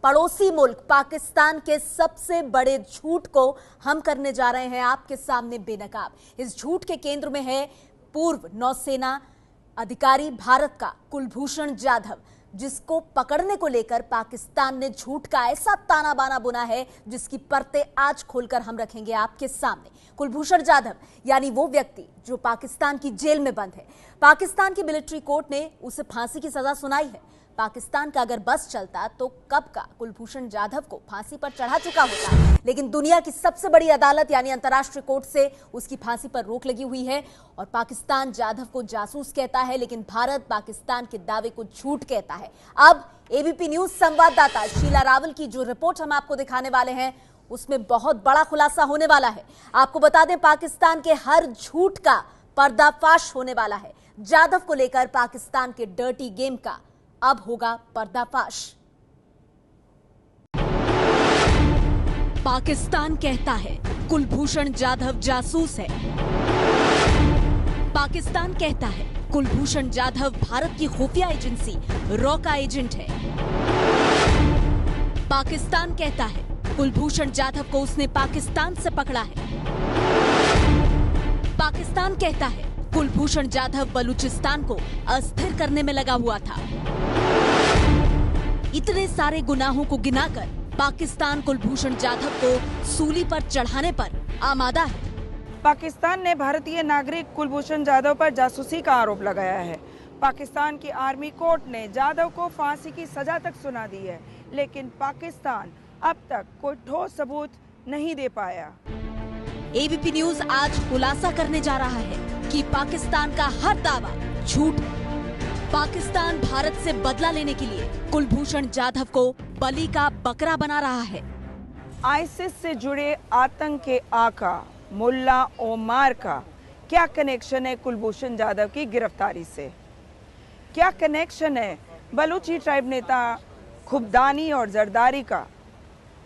पड़ोसी मुल्क पाकिस्तान के सबसे बड़े झूठ को हम करने जा रहे हैं आपके सामने बेनकाब। इस झूठ के केंद्र में है पूर्व नौसेना अधिकारी भारत का कुलभूषण जाधव, जिसको पकड़ने को लेकर पाकिस्तान ने झूठ का ऐसा ताना बाना बुना है जिसकी परतें आज खोलकर हम रखेंगे आपके सामने। कुलभूषण जाधव यानी वो व्यक्ति जो पाकिस्तान की जेल में बंद है। पाकिस्तान की मिलिट्री कोर्ट ने उसे फांसी की सजा सुनाई है। पाकिस्तान का अगर बस चलता तो कब का कुलभूषण जाधव को फांसी पर चढ़ा चुका होता, लेकिन दुनिया की सबसे बड़ी अदालत यानी अंतर्राष्ट्रीय कोर्ट से उसकी फांसी पर रोक लगी हुई है। और पाकिस्तान जाधव को जासूस कहता है, लेकिन भारत पाकिस्तान के दावे को झूठ कहता है। अब एबीपी न्यूज संवाददाता शीला रावल की जो रिपोर्ट हम आपको दिखाने वाले हैं उसमें बहुत बड़ा खुलासा होने वाला है। आपको बता दें, पाकिस्तान के हर झूठ का पर्दाफाश होने वाला है। जाधव को लेकर पाकिस्तान के डर्टी गेम का अब होगा पर्दाफाश। पाकिस्तान कहता है कुलभूषण जाधव जासूस है। पाकिस्तान कहता है कुलभूषण जाधव भारत की खुफिया एजेंसी रॉ का एजेंट है। पाकिस्तान कहता है कुलभूषण जाधव को उसने पाकिस्तान से पकड़ा है। पाकिस्तान कहता है कुलभूषण जाधव बलूचिस्तान को अस्थिर करने में लगा हुआ था। इतने सारे गुनाहों को गिनाकर पाकिस्तान कुलभूषण जाधव को सूली पर चढ़ाने पर आमादा है। पाकिस्तान ने भारतीय नागरिक कुलभूषण जाधव पर जासूसी का आरोप लगाया है। पाकिस्तान की आर्मी कोर्ट ने जाधव को फांसी की सजा तक सुना दी है, लेकिन पाकिस्तान अब तक कोई ठोस सबूत नहीं दे पाया। एबीपी न्यूज आज खुलासा करने जा रहा है कि पाकिस्तान का हर दावा झूठ है। पाकिस्तान भारत से बदला लेने के लिए कुलभूषण जाधव को बलि का बकरा बना रहा है। आईसिस से जुड़े आतंक के आका मुल्ला ओमार का क्या कनेक्शन है कुलभूषण जाधव की गिरफ्तारी से? क्या कनेक्शन है बलूची ट्राइब नेता खुबदानी और जरदारी का?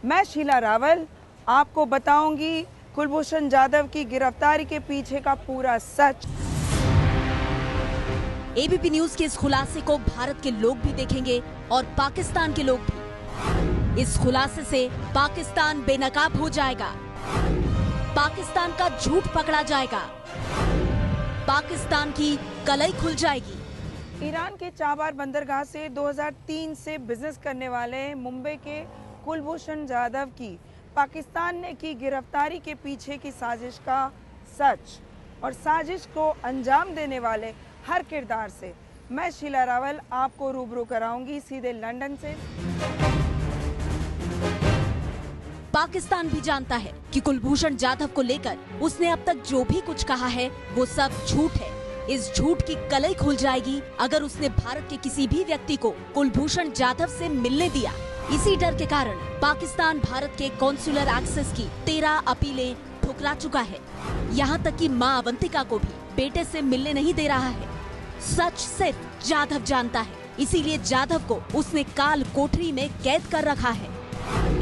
मैं शीला रावल आपको बताऊंगी कुलभूषण जाधव की गिरफ्तारी के पीछे का पूरा सच। एबीपी न्यूज के इस खुलासे को भारत के लोग भी देखेंगे और पाकिस्तान के लोग भी। इस खुलासे से पाकिस्तान बेनकाब हो जाएगा, पाकिस्तान का झूठ पकड़ा जाएगा, पाकिस्तान की कलई खुल जाएगी। ईरान के चाबार बंदरगाह से 2003 से बिजनेस करने वाले मुंबई के कुलभूषण जाधव की पाकिस्तान ने की गिरफ्तारी के पीछे की साजिश का सच और साजिश को अंजाम देने वाले हर किरदार से मैं शीला रावल आपको रूबरू कराऊंगी सीधे लंदन से। पाकिस्तान भी जानता है कि कुलभूषण जाधव को लेकर उसने अब तक जो भी कुछ कहा है वो सब झूठ है। इस झूठ की कलई खुल जाएगी अगर उसने भारत के किसी भी व्यक्ति को कुलभूषण जाधव से मिलने दिया। इसी डर के कारण पाकिस्तान भारत के कॉन्सुलर एक्सेस की 13 अपीलें ठुकरा चुका है। यहाँ तक कि मां अवंतिका को भी बेटे से मिलने नहीं दे रहा है। सच सिर्फ जाधव जानता है, इसीलिए जाधव को उसने काल कोठरी में कैद कर रखा है।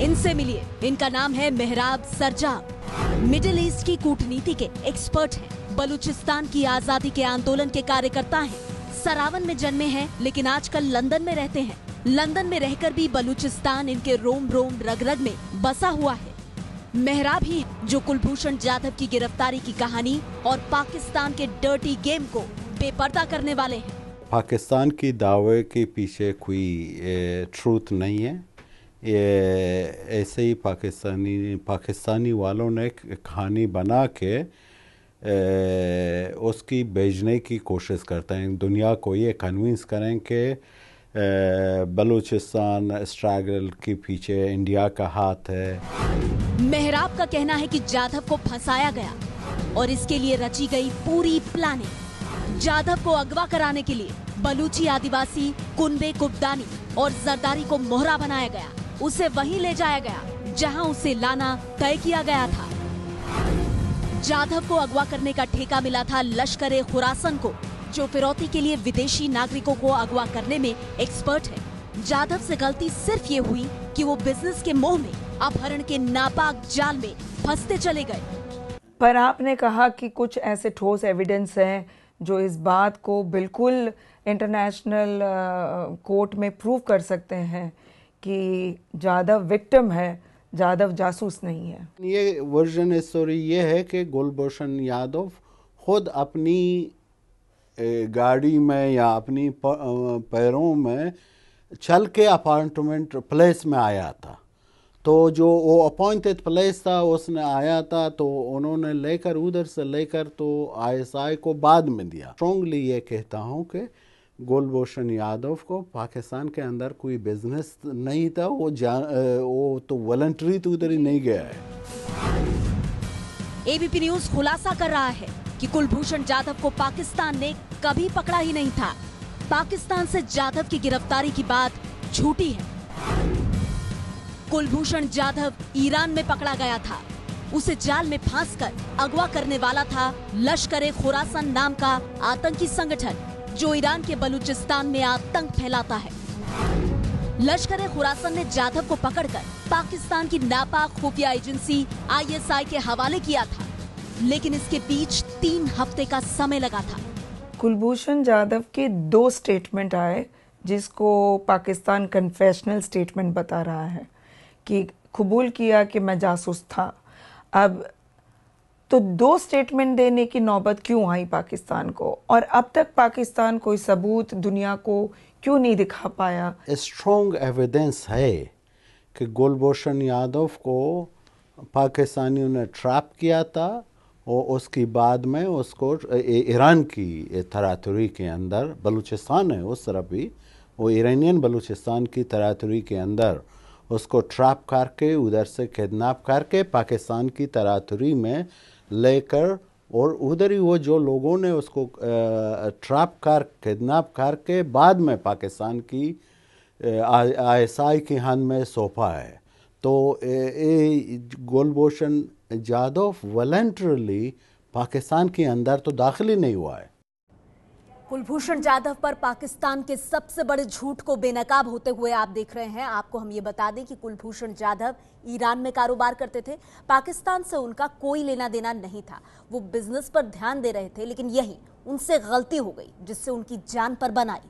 इनसे मिलिए, इनका नाम है मेहराब सरजाब। मिडिल ईस्ट की कूटनीति के एक्सपर्ट हैं, बलूचिस्तान की आजादी के आंदोलन के कार्यकर्ता हैं, सरावन में जन्मे हैं लेकिन आजकल लंदन में रहते हैं। लंदन में रहकर भी बलूचिस्तान इनके रोम रोम रग रग में बसा हुआ है। मेहराब ही जो कुलभूषण जाधव की गिरफ्तारी की कहानी और पाकिस्तान के डर्टी गेम को बेपर्दा करने वाले हैं। पाकिस्तान की दावे के पीछे कोई ट्रूथ नहीं है। ये ऐसे ही पाकिस्तानी वालों ने कहानी बना के उसकी भेजने की कोशिश करते हैं। दुनिया को ये कन्विंस करें कि बलूचिस्तान स्ट्रगल के पीछे इंडिया का हाथ है। मेहराब का कहना है कि जाधव को फंसाया गया और इसके लिए रची गई पूरी प्लानिंग। जाधव को अगवा कराने के लिए बलूची आदिवासी कुनबे कुबदानी और जरदारी को मोहरा बनाया गया। उसे वहीं ले जाया गया जहां उसे लाना तय किया गया था। जाधव को अगवा करने का ठेका मिला था लश्कर-ए खुरासन को, जो फिरौती के लिए विदेशी नागरिकों को अगवा करने में एक्सपर्ट है। जाधव से गलती सिर्फ ये हुई कि वो बिजनेस के मोह में अपहरण के नापाक जाल में फंसते चले गए। पर आपने कहा कि कुछ ऐसे ठोस एविडेंस हैं जो इस बात को बिल्कुल इंटरनेशनल कोर्ट में प्रूव कर सकते हैं कि जाधव विक्टिम है, जाधव जासूस नहीं है? ये वर्जन स्टोरी ये है कि कुलभूषण यादव खुद अपनी गाड़ी में या अपनी पैरों में चल के अपार्टमेंट प्लेस में आया था। तो जो वो अपॉइंटेड प्लेस था उसने आया था, तो उन्होंने लेकर उधर से लेकर तो आईएसआई को बाद में दिया। स्ट्रांगली ये कहता हूँ कि कुलभूषण यादव को पाकिस्तान के अंदर कोई बिजनेस नहीं था, वो तो वॉलंटरी तो उधर ही नहीं गया है। एबीपी न्यूज खुलासा कर रहा है कि कुलभूषण जाधव को पाकिस्तान ने कभी पकड़ा ही नहीं था। पाकिस्तान से जाधव की गिरफ्तारी की बात झूठी है। कुलभूषण जाधव ईरान में पकड़ा गया था। उसे जाल में फांसकर अगवा करने वाला था लश्कर-ए-खुरासान नाम का आतंकी संगठन, जो ईरान के बलूचिस्तान में आतंक फैलाता है। लश्कर-ए-खुरासान ने जाधव को पकड़कर पाकिस्तान की नापाक खुफिया एजेंसी आईएसआई के हवाले किया था, लेकिन इसके बीच 3 हफ्ते का समय लगा था। कुलभूषण जाधव के 2 स्टेटमेंट आए, जिसको पाकिस्तान कन्फेशनल स्टेटमेंट बता रहा है कि कबूल किया कि मैं जासूस था। अब तो 2 स्टेटमेंट देने की नौबत क्यों आई पाकिस्तान को, और अब तक पाकिस्तान कोई सबूत दुनिया को क्यों नहीं दिखा पाया? स्ट्रॉन्ग एविडेंस है कि कुलभूषण यादव को पाकिस्तानियों ने ट्रैप किया था और उसके बाद में उसको ईरान की तरातुरी के अंदर, बलूचिस्तान है उस तरफ भी, वो ईरानियन बलूचिस्तान की तरातुरी के अंदर उसको ट्रैप करके उधर से किडनैप करके पाकिस्तान की तरातुरी में लेकर, और उधर ही वो जो लोगों ने उसको ट्रैप कर किडनैप करके बाद में पाकिस्तान की आईएसआई के हाथ में सौंपा है। तो कुलभूषण जाधव वॉलंटरली पाकिस्तान के अंदर तो दाखिल ही नहीं हुआ है। कुलभूषण जाधव पर पाकिस्तान के सबसे बड़े झूठ को बेनकाब होते हुए आप देख रहे हैं। आपको हम ये बता दें कि कुलभूषण जाधव ईरान में कारोबार करते थे। पाकिस्तान से उनका कोई लेना देना नहीं था। वो बिजनेस पर ध्यान दे रहे थे, लेकिन यही उनसे गलती हो गई जिससे उनकी जान पर बन आई।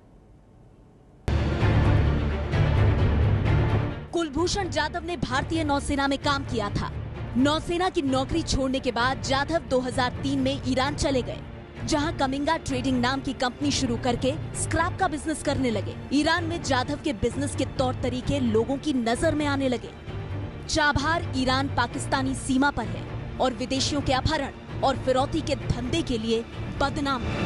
कुलभूषण जाधव ने भारतीय नौसेना में काम किया था। नौसेना की नौकरी छोड़ने के बाद जाधव 2003 में ईरान चले गए, जहां कमिंगा ट्रेडिंग नाम की कंपनी शुरू करके स्क्रैप का बिजनेस करने लगे। ईरान में जाधव के बिजनेस के तौर तरीके लोगों की नजर में आने लगे। चाबहार ईरान पाकिस्तानी सीमा पर है और विदेशियों के अपहरण और फिरौती के धंधे के लिए बदनाम है।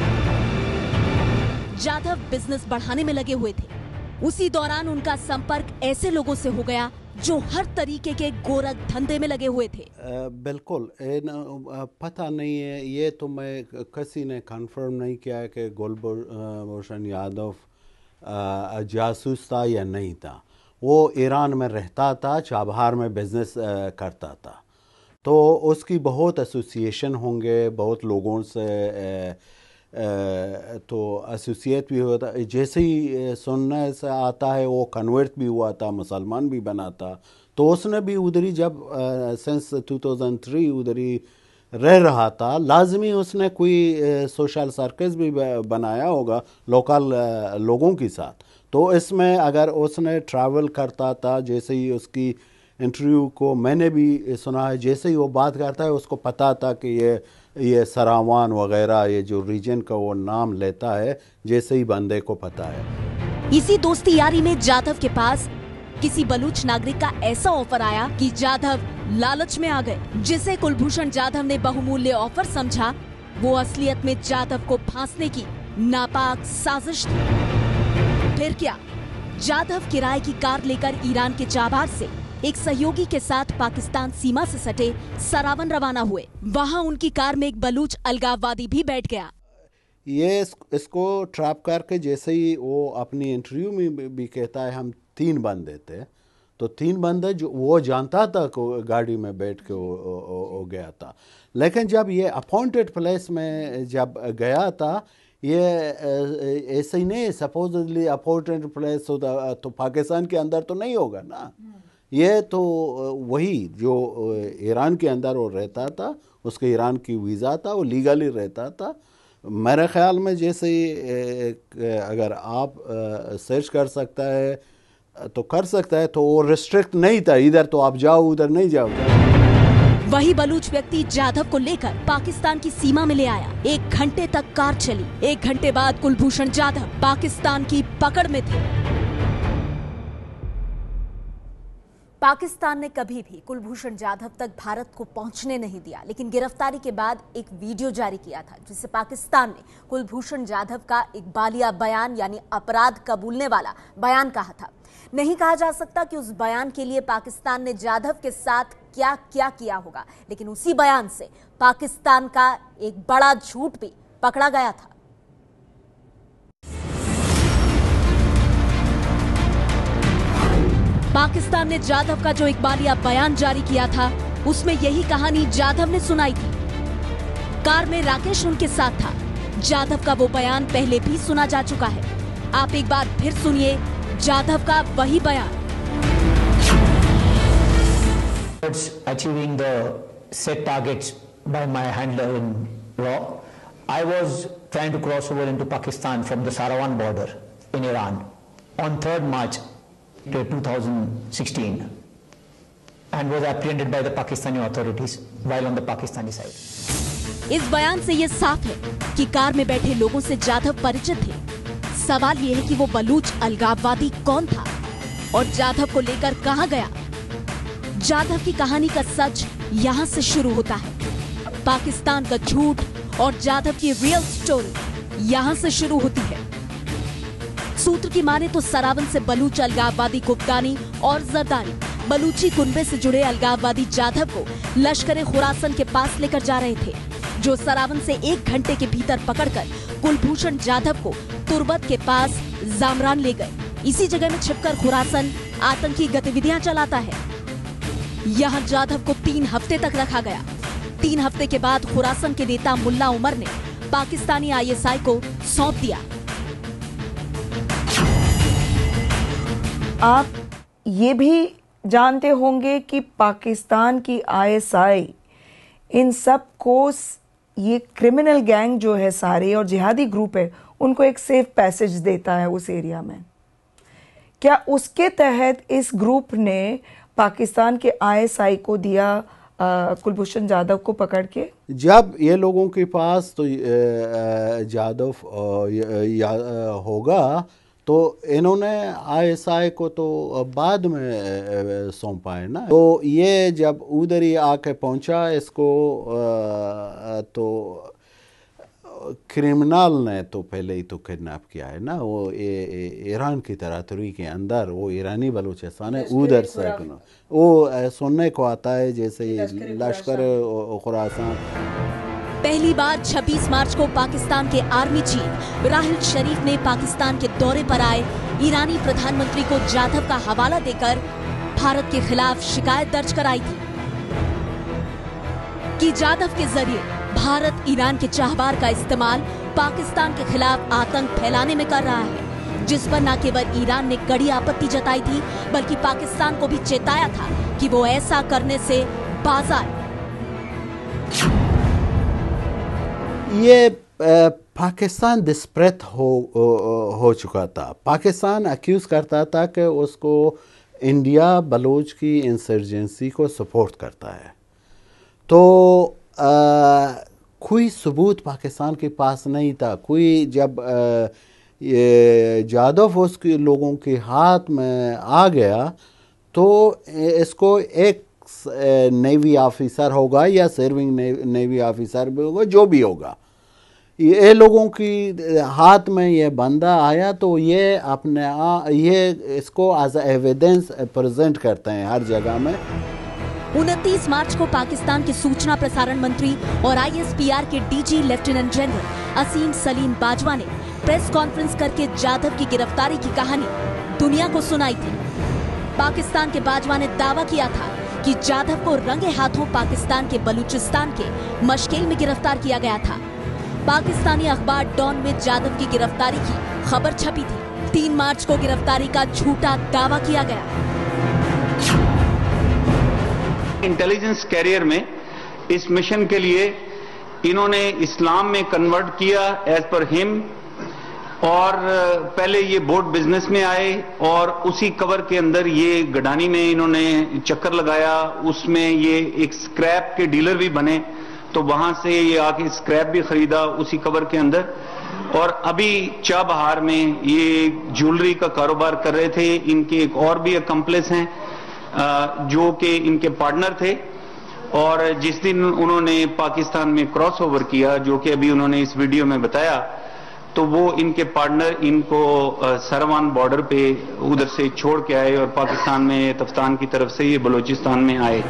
जाधव बिजनेस बढ़ाने में लगे हुए थे। उसी दौरान उनका संपर्क ऐसे लोगों से हो गया जो हर तरीके के गोरख धंधे में लगे हुए थे। बिल्कुल पता नहीं है, ये तो मैं किसी ने कंफर्म नहीं किया है कि कुलभूषण यादव जासूस था या नहीं था। वो ईरान में रहता था, चाबहार में बिजनेस करता था, तो उसकी बहुत एसोसिएशन होंगे, बहुत लोगों से तो एसोसिएट भी होता। जैसे ही सुनने से आता है वो कन्वर्ट भी हुआ था, मुसलमान भी बना था। तो उसने भी उधर ही जब सिंस 2003 उधर ही रह रहा था, लाजमी उसने कोई सोशल सर्कस भी बनाया होगा लोकल लोगों के साथ। तो इसमें अगर उसने ट्रैवल करता था, जैसे ही उसकी इंटरव्यू को मैंने भी सुना है, जैसे ही वो बात करता है उसको पता था कि ये सरावान वगैरह ये जो रीजन का वो नाम लेता है, जैसे ही बंदे को पता है। इसी दोस्ती यारी में जाधव के पास किसी बलूच नागरिक का ऐसा ऑफर आया कि जाधव लालच में आ गए, जिसे कुलभूषण जाधव ने बहुमूल्य ऑफर समझा। वो असलियत में जाधव को फांसने की नापाक साजिश थी। फिर क्या, जाधव किराए की कार लेकर ईरान के चाबहार से एक सहयोगी के साथ पाकिस्तान सीमा से सटे सरावन रवाना हुए। वहां उनकी कार में एक बलूच अलगाववादी भी बैठ गया। ये इसको ट्रैप करके जैसे ही वो अपनी इंटरव्यू में भी कहता है, हम 3 बंदे थे, तो 3 बंदे जो वो जानता था को गाड़ी में बैठ के वो गया था। लेकिन जब ये अपॉइंटेड प्लेस में जब गया था, ये ऐसे ही नहीं, सपोजली अपॉइंटेड प्लेस होता तो पाकिस्तान के अंदर तो नहीं होगा ना। ये तो वही जो ईरान के अंदर वो रहता था, उसके ईरान की वीज़ा था, वो लीगली रहता था। मेरे ख्याल में जैसे अगर आप सर्च कर सकता है तो कर सकता है, तो वो रिस्ट्रिक्ट नहीं था, इधर तो आप जाओ उधर नहीं जाओ। वही बलूच व्यक्ति जाधव को लेकर पाकिस्तान की सीमा में ले आया। 1 घंटे तक कार चली। 1 घंटे बाद कुलभूषण जाधव पाकिस्तान की पकड़ में थे। पाकिस्तान ने कभी भी कुलभूषण जाधव तक भारत को पहुंचने नहीं दिया, लेकिन गिरफ्तारी के बाद एक वीडियो जारी किया था जिसे पाकिस्तान ने कुलभूषण जाधव का एक बालिया बयान यानी अपराध कबूलने वाला बयान कहा था। नहीं कहा जा सकता कि उस बयान के लिए पाकिस्तान ने जाधव के साथ क्या क्या किया होगा, लेकिन उसी बयान से पाकिस्तान का एक बड़ा झूठ भी पकड़ा गया था। पाकिस्तान ने जाधव का जो इकबालिया बयान जारी किया था, उसमें यही कहानी जाधव ने सुनाई थी। कार में राकेश उनके साथ था। जाधव का वो बयान पहले भी सुना जा चुका है। आप एक बार फिर सुनिए जाधव का वही बयान। Achieving the set targets by my handler in law, I was trying to cross over into Pakistan from the Sarawan border in Iran on 3rd March 2016 and was apprehended by the Pakistani authorities while on the Pakistani side. इस बयान से ये साफ है कि car में बैठे लोगों से जाधव परिचित थे। सवाल ये है कि वो बलूच अलगाववादी कौन था और जाधव को लेकर कहां गया। जाधव की कहानी का सच यहाँ से शुरू होता है। पाकिस्तान का झूठ और जाधव की रियल स्टोरी यहाँ से शुरू होती है। सूत्र की माने तो सरावन से बलूच अलगाववादी कुप्तानी और जरदारी बलूची कुनबे से जुड़े अलगाववादी जाधव को लश्कर खुरासन के पास लेकर जा रहे थे, जो सरावन से 1 घंटे के भीतर पकड़कर कुलभूषण जाधव को तुर्बत के पास जामरान ले गए। इसी जगह में छिपकर खुरासन आतंकी गतिविधियां चलाता है। यहाँ जाधव को 3 हफ्ते तक रखा गया। 3 हफ्ते के बाद खुरासन के नेता मुल्ला उमर ने पाकिस्तानी ISI को सौंप दिया। आप ये भी जानते होंगे कि पाकिस्तान की ISI इन सब को, ये क्रिमिनल गैंग जो है सारे और जिहादी ग्रुप है, उनको एक सेफ पैसेज देता है उस एरिया में। क्या उसके तहत इस ग्रुप ने पाकिस्तान के ISI को दिया कुलभूषण जाधव को पकड़ के? जब ये लोगों के पास तो जाधव होगा तो इन्होंने ISI को तो बाद में सौंपा है ना। तो ये जब उधर ही आके पहुंचा, इसको तो क्रिमिनल ने तो पहले ही तो किडनैप किया है ना। वो ईरान की तरह के अंदर वो ईरानी बलूचिस्तान है, उधर से वो सुनने को आता है जैसे लश्कर खुरासान। पहली बार 26 मार्च को पाकिस्तान के आर्मी चीफ राहिल शरीफ ने पाकिस्तान के दौरे पर आए ईरानी प्रधानमंत्री को जाधव का हवाला देकर भारत के खिलाफ शिकायत दर्ज कराई थी कि जाधव के जरिए भारत ईरान के चाहवार का इस्तेमाल पाकिस्तान के खिलाफ आतंक फैलाने में कर रहा है, जिस पर न केवल ईरान ने कड़ी आपत्ति जताई थी बल्कि पाकिस्तान को भी चेताया था कि वो ऐसा करने से बाज आए। ये पाकिस्तान डिस्परेट हो चुका था। पाकिस्तान अक्यूज करता था कि उसको इंडिया बलूच की इंसर्जेंसी को सपोर्ट करता है। तो कोई सबूत पाकिस्तान के पास नहीं था। कोई जब ये जाधव उसके लोगों के हाथ में आ गया तो इसको एक नेवी ऑफिसर होगा या सर्विंग नेवी ऑफिसर भी होगा, जो भी होगा, ये लोगों की हाथ में ये बंदा आया तो ये अपने ये इसको एज एविडेंस प्रेजेंट करते हैं हर जगह में। 29 मार्च को पाकिस्तान के सूचना प्रसारण मंत्री और ISPR के DG लेफ्टिनेंट जनरल असीम सलीम बाजवा ने प्रेस कॉन्फ्रेंस करके जाधव की गिरफ्तारी की कहानी दुनिया को सुनाई थी। पाकिस्तान के बाजवा ने दावा किया था कि जाधव को रंगे हाथों पाकिस्तान के बलूचिस्तान के मशकेल में गिरफ्तार किया गया था। पाकिस्तानी अखबार डॉन में जाधव की गिरफ्तारी की खबर छपी थी। 3 मार्च को गिरफ्तारी का झूठा दावा किया गया। इंटेलिजेंस कैरियर में इस मिशन के लिए इन्होंने इस्लाम में कन्वर्ट किया एज पर हिम और पहले ये बोट बिजनेस में आए और उसी कवर के अंदर ये गडानी में इन्होंने चक्कर लगाया, उसमें ये एक स्क्रैप के डीलर भी बने, तो वहां से ये आके स्क्रैप भी खरीदा उसी कवर के अंदर। और अभी चाबहार में ये ज्वेलरी का कारोबार कर रहे थे। इनके एक और भी अकम्प्लिस हैं जो कि इनके पार्टनर थे, और जिस दिन उन्होंने पाकिस्तान में क्रॉस ओवर किया, जो कि अभी उन्होंने इस वीडियो में बताया, तो वो इनके पार्टनर इनको सारावान बॉर्डर पे उधर से छोड़ के आए और पाकिस्तान में तफ्तान की तरफ से ये बलूचिस्तान में आए।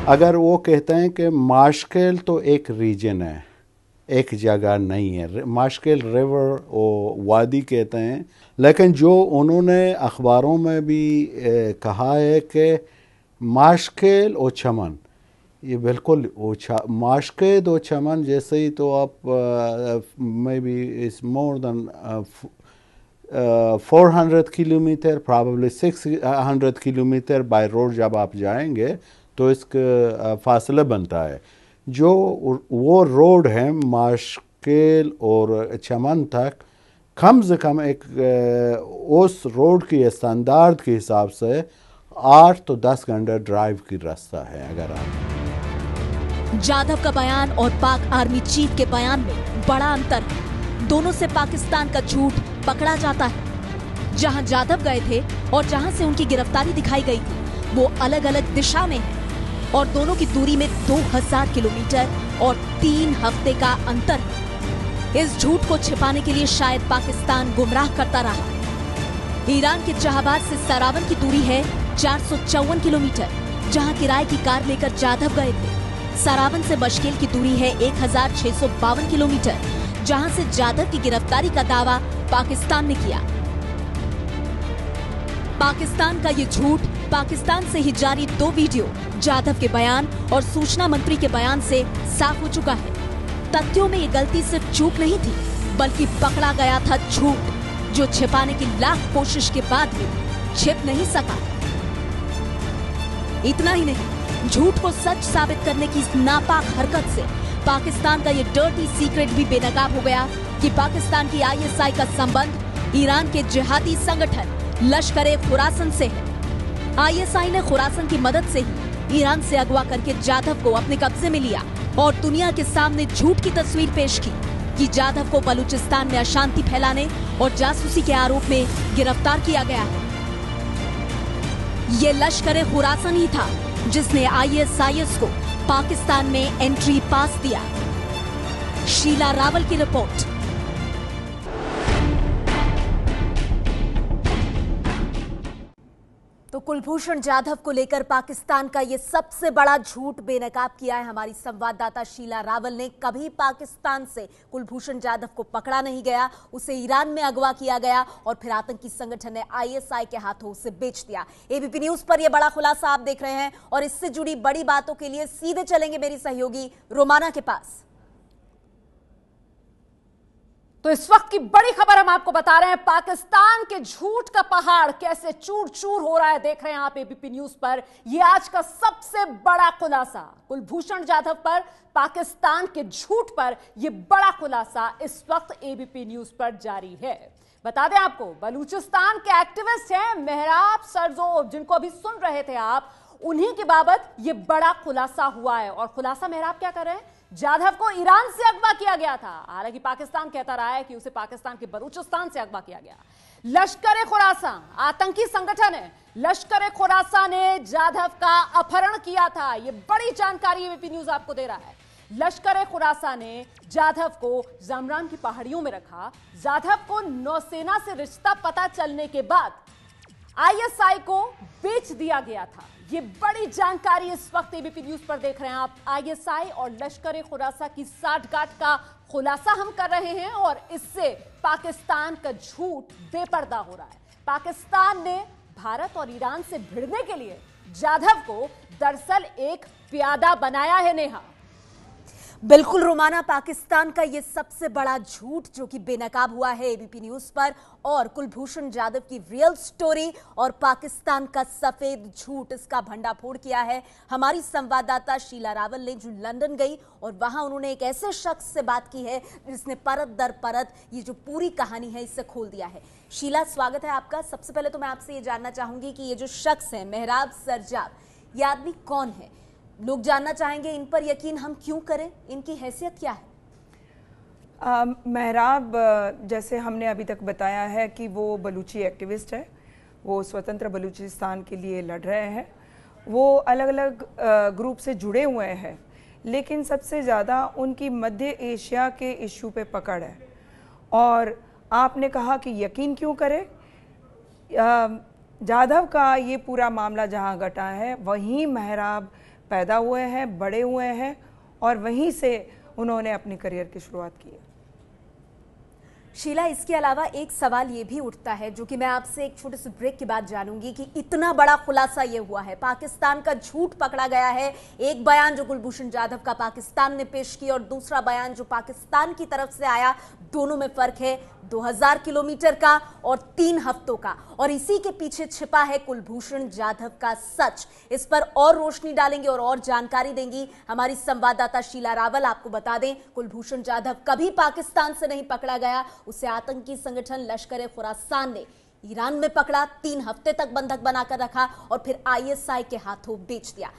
अगर वो कहते हैं कि माशकेल तो एक रीजन है, एक जगह नहीं है, माशकेल रिवर वो वादी कहते हैं, लेकिन जो उन्होंने अखबारों में भी कहा है कि माशकेल और चमन, ये बिल्कुल माशकेद और चमन जैसे ही, तो आप may be is more than 400 kilometre, probably 600 kilometre by road जब आप जाएंगे तो इसका फासला बनता है। जो वो रोड है माशकेल और चमन तक, कम से कम एक उस रोड की स्टैंडर्ड के हिसाब से 8 तो 10 घंटे ड्राइव की रास्ता है। अगर आप जाधव का बयान और पाक आर्मी चीफ के बयान में बड़ा अंतर है। दोनों से पाकिस्तान का झूठ पकड़ा जाता है। जहां जाधव गए थे और जहां से उनकी गिरफ्तारी दिखाई गई थी, वो अलग अलग दिशा में है और दोनों की दूरी में 2000 किलोमीटर और 3 हफ्ते का अंतर है। इस झूठ को छिपाने के लिए शायद पाकिस्तान गुमराह करता रहा। ईरान के जहाबाज से सरावन की दूरी है 454 किलोमीटर, जहां किराए की कार लेकर जाधव गए थे। सरावन से मशकेल की दूरी है 1652 किलोमीटर, जहां से जाधव की गिरफ्तारी का दावा पाकिस्तान ने किया। पाकिस्तान का ये झूठ, पाकिस्तान से ही जारी 2 वीडियो, जाधव के बयान और सूचना मंत्री के बयान से साफ हो चुका है। तथ्यों में ये गलती सिर्फ चूक नहीं थी, बल्कि पकड़ा गया था झूठ, जो छिपाने की लाख कोशिश के बाद भी छिप नहीं सका। इतना ही नहीं, झूठ को सच साबित करने की इस नापाक हरकत से पाकिस्तान का ये डर्टी सीक्रेट भी बेनकाब हो गया कि पाकिस्तान की ISI का संबंध ईरान के जिहादी संगठन लश्कर खुरासन से है। ISI ने खुरासन की मदद से ही ईरान से अगवा करके जाधव को अपने कब्जे में लिया और दुनिया के सामने झूठ की तस्वीर पेश की कि जाधव को बलूचिस्तान में अशांति फैलाने और जासूसी के आरोप में गिरफ्तार किया गया है। ये लश्कर खुरासन ही था जिसने ISIS को पाकिस्तान में एंट्री पास दिया। शीला रावल की रिपोर्ट। तो कुलभूषण जाधव को लेकर पाकिस्तान का ये सबसे बड़ा झूठ बेनकाब किया है हमारी संवाददाता शीला रावल ने। कभी पाकिस्तान से कुलभूषण जाधव को पकड़ा नहीं गया, उसे ईरान में अगवा किया गया और फिर आतंकी संगठन ने ISI के हाथों उसे बेच दिया। ABP न्यूज पर यह बड़ा खुलासा आप देख रहे हैं और इससे जुड़ी बड़ी बातों के लिए सीधे चलेंगे मेरी सहयोगी रोमाना के पास। तो इस वक्त की बड़ी खबर हम आपको बता रहे हैं, पाकिस्तान के झूठ का पहाड़ कैसे चूर चूर हो रहा है। देख रहे हैं आप ABP न्यूज पर, यह आज का सबसे बड़ा खुलासा कुलभूषण जाधव पर, पाकिस्तान के झूठ पर यह बड़ा खुलासा इस वक्त ABP न्यूज पर जारी है। बता दें आपको, बलूचिस्तान के एक्टिविस्ट हैं मेहराब सरजोब, जिनको अभी सुन रहे थे आप, उन्हीं की बाबत यह बड़ा खुलासा हुआ है। और खुलासा मेहराब क्या कर रहे हैं, जाधव को ईरान से अगवा किया गया था। हालांकि पाकिस्तान कहता रहा है कि उसे पाकिस्तान के बलूचिस्तान से अगवा किया गया। लश्कर खुरासान आतंकी संगठन है, लश्कर खुरासान ने जाधव का अपहरण किया था। यह बड़ी जानकारी ABP न्यूज आपको दे रहा है। लश्कर खुरासान ने जाधव को जमरान की पहाड़ियों में रखा। जाधव को नौसेना से रिश्ता पता चलने के बाद ISI को बेच दिया गया था। ये बड़ी जानकारी इस वक्त ABP न्यूज पर देख रहे हैं आप। ISI और लश्कर खुरासा की साठगांठ का खुलासा हम कर रहे हैं और इससे पाकिस्तान का झूठ बेपर्दा हो रहा है। पाकिस्तान ने भारत और ईरान से भिड़ने के लिए जाधव को दरअसल एक प्यादा बनाया है। नेहा, बिल्कुल रोमाना, पाकिस्तान का ये सबसे बड़ा झूठ जो कि बेनकाब हुआ है एबीपी न्यूज पर, और कुलभूषण जाधव की रियल स्टोरी और पाकिस्तान का सफेद झूठ, इसका भंडाफोड़ किया है हमारी संवाददाता शीला रावल ने, जो लंदन गई और वहां उन्होंने एक ऐसे शख्स से बात की है जिसने परत दर परत ये जो पूरी कहानी है इससे खोल दिया है। शीला, स्वागत है आपका। सबसे पहले तो मैं आपसे ये जानना चाहूंगी कि ये जो शख्स है मेहराब सरजाब, ये आदमी कौन है? लोग जानना चाहेंगे इन पर यकीन हम क्यों करें, इनकी हैसियत क्या है? मेहराब, जैसे हमने अभी तक बताया है कि वो बलूची एक्टिविस्ट है, वो स्वतंत्र बलूचिस्तान के लिए लड़ रहे हैं, वो अलग अलग ग्रुप से जुड़े हुए हैं, लेकिन सबसे ज़्यादा उनकी मध्य एशिया के इशू पे पकड़ है। और आपने कहा कि यकीन क्यों करें, जाधव का ये पूरा मामला जहाँ घटा है वहीं मेहराब पैदा हुए हैं, बड़े हुए हैं, और वहीं से उन्होंने अपनी करियर की शुरुआत की है। शीला, इसके अलावा एक सवाल ये भी उठता है जो कि मैं आपसे एक छोटे से ब्रेक के बाद जानूंगी कि इतना बड़ा खुलासा ये हुआ है, पाकिस्तान का झूठ पकड़ा गया है। एक बयान जो कुलभूषण जाधव का पाकिस्तान ने पेश किया और दूसरा बयान जो पाकिस्तान की तरफ से आया, दोनों में फर्क है 2000 किलोमीटर का और 3 हफ्तों का, और इसी के पीछे छिपा है कुलभूषण जाधव का सच। इस पर और रोशनी डालेंगे और जानकारी देंगी हमारी संवाददाता शीला रावल। आपको बता दें, कुलभूषण जाधव कभी पाकिस्तान से नहीं पकड़ा गया, उसे आतंकी संगठन लश्कर खुरासान ने ईरान में पकड़ा, 3 हफ्ते तक बंधक बनाकर रखा और फिर ISI के हाथों बेच दिया।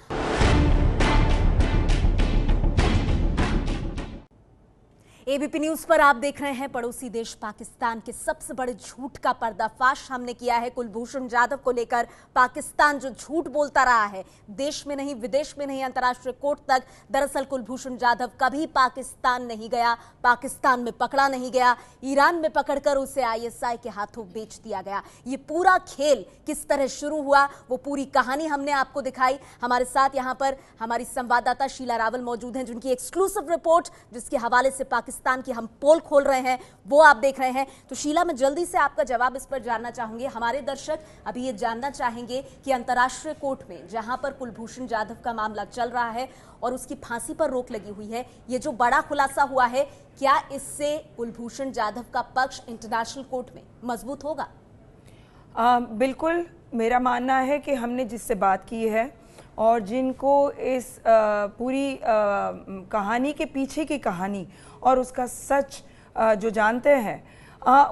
एबीपी न्यूज पर आप देख रहे हैं पड़ोसी देश पाकिस्तान के सबसे बड़े झूठ का पर्दाफाश हमने किया है। कुलभूषण जाधव को लेकर पाकिस्तान जो झूठ बोलता रहा है, देश में नहीं, विदेश में नहीं, अंतर्राष्ट्रीय कोर्ट तक, दरअसल कुलभूषण जाधव कभी पाकिस्तान नहीं गया, पाकिस्तान में पकड़ा नहीं गया, ईरान में पकड़कर उसे ISI के हाथों बेच दिया गया। ये पूरा खेल किस तरह शुरू हुआ, वो पूरी कहानी हमने आपको दिखाई। हमारे साथ यहाँ पर हमारी संवाददाता शीला रावल मौजूद हैं, जिनकी एक्सक्लूसिव रिपोर्ट, जिसके हवाले से पाकिस्तान की हम पोल खोल रहे हैं, वो आप देख रहे हैं। तो शीला, मैं जल्दी से आपका जवाब इस पर जानना चाहूंगी। हमारे दर्शक अभी ये जानना चाहेंगे कि अंतर्राष्ट्रीय कोर्ट में जहां पर कुलभूषण जाधव का मामला चल रहा है और उसकी फांसी पर रोक लगी हुई है, ये जो बड़ा खुलासा हुआ है, क्या इससे कुलभूषण जाधव का पक्ष इंटरनेशनल कोर्ट में मजबूत होगा? बिल्कुल, मेरा मानना है कि हमने जिससे बात की है और जिनको इस पूरी कहानी के पीछे की कहानी और उसका सच जो जानते हैं,